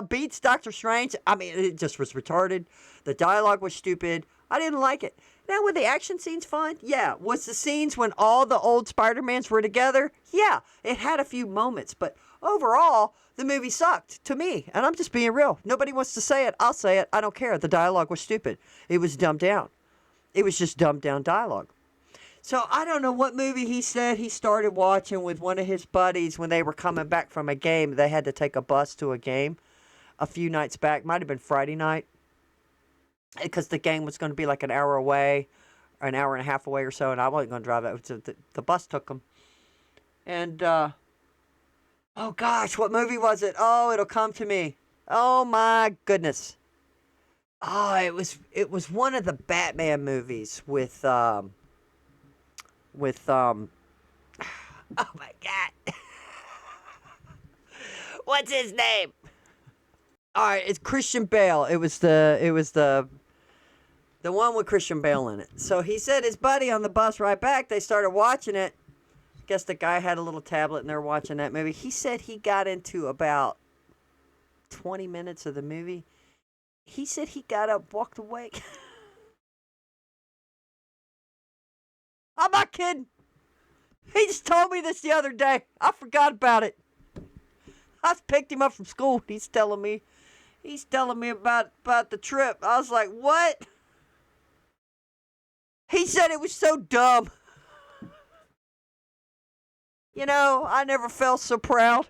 beats Doctor Strange. I mean, it just was retarded. The dialogue was stupid. I didn't like it. Now, were the action scenes fun? Yeah. Was the scenes when all the old Spider-Mans were together? Yeah. It had a few moments. But overall, the movie sucked to me. And I'm just being real. Nobody wants to say it. I'll say it. I don't care. The dialogue was stupid. It was dumbed down. It was just dumbed down dialogue. So I don't know what movie he said he started watching with one of his buddies when they were coming back from a game. They had to take a bus to a game a few nights back. Might have been Friday night. Because the game was going to be like an hour away, or an hour and a half away or so, and I wasn't going to drive that. So the bus took them. And, oh gosh, what movie was it? Oh, it'll come to me. Oh my goodness. Oh, it was one of the Batman movies with oh my God. What's his name? All right, it's Christian Bale. It was the one with Christian Bale in it. So he said his buddy on the bus right back, they started watching it. I guess the guy had a little tablet and they're watching that movie. He said he got into about 20 minutes of the movie. He said he got up, walked away. I'm not kidding. He just told me this the other day. I forgot about it. I picked him up from school. He's telling me about the trip. I was like, what? He said it was so dumb. You know, I never felt so proud.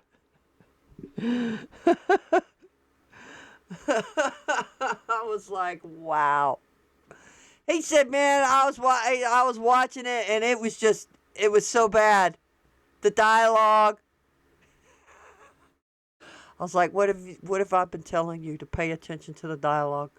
I was like, wow. He said, man, I was watching it and it was so bad. The dialogue. I was like, what if I've been telling you to pay attention to the dialogue?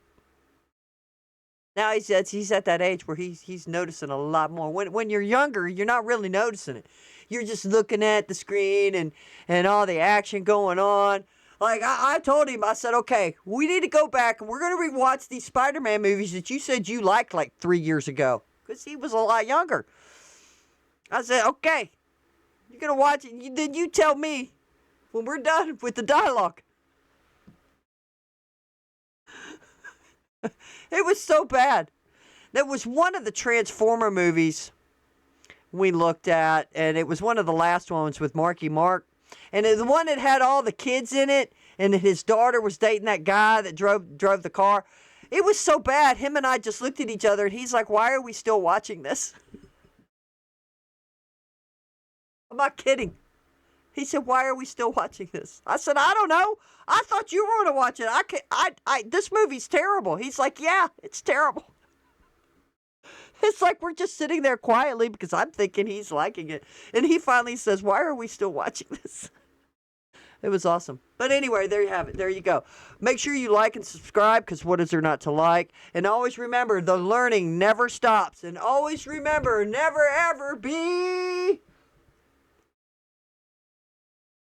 Now he's at that age where he's noticing a lot more. When you're younger, you're not really noticing it. You're just looking at the screen and all the action going on. Like, I told him, I said, okay, we need to go back and we're going to rewatch these Spider-Man movies that you said you liked like 3 years ago. Because he was a lot younger. I said, okay, you're going to watch it. Then you tell me when we're done with the dialogue. It was so bad. That was one of the Transformer movies we looked at, and it was one of the last ones with Marky Mark. And the one that had all the kids in it, and his daughter was dating that guy that drove the car. It was so bad. Him and I just looked at each other, and he's like, why are we still watching this? I'm not kidding. He said, why are we still watching this? I said, I don't know. I thought you were going to watch it. This movie's terrible. He's like, yeah, it's terrible. It's like we're just sitting there quietly because I'm thinking he's liking it. And he finally says, why are we still watching this? It was awesome. But anyway, there you have it. There you go. Make sure you like and subscribe, because what is there not to like? And always remember, the learning never stops. And always remember, never ever be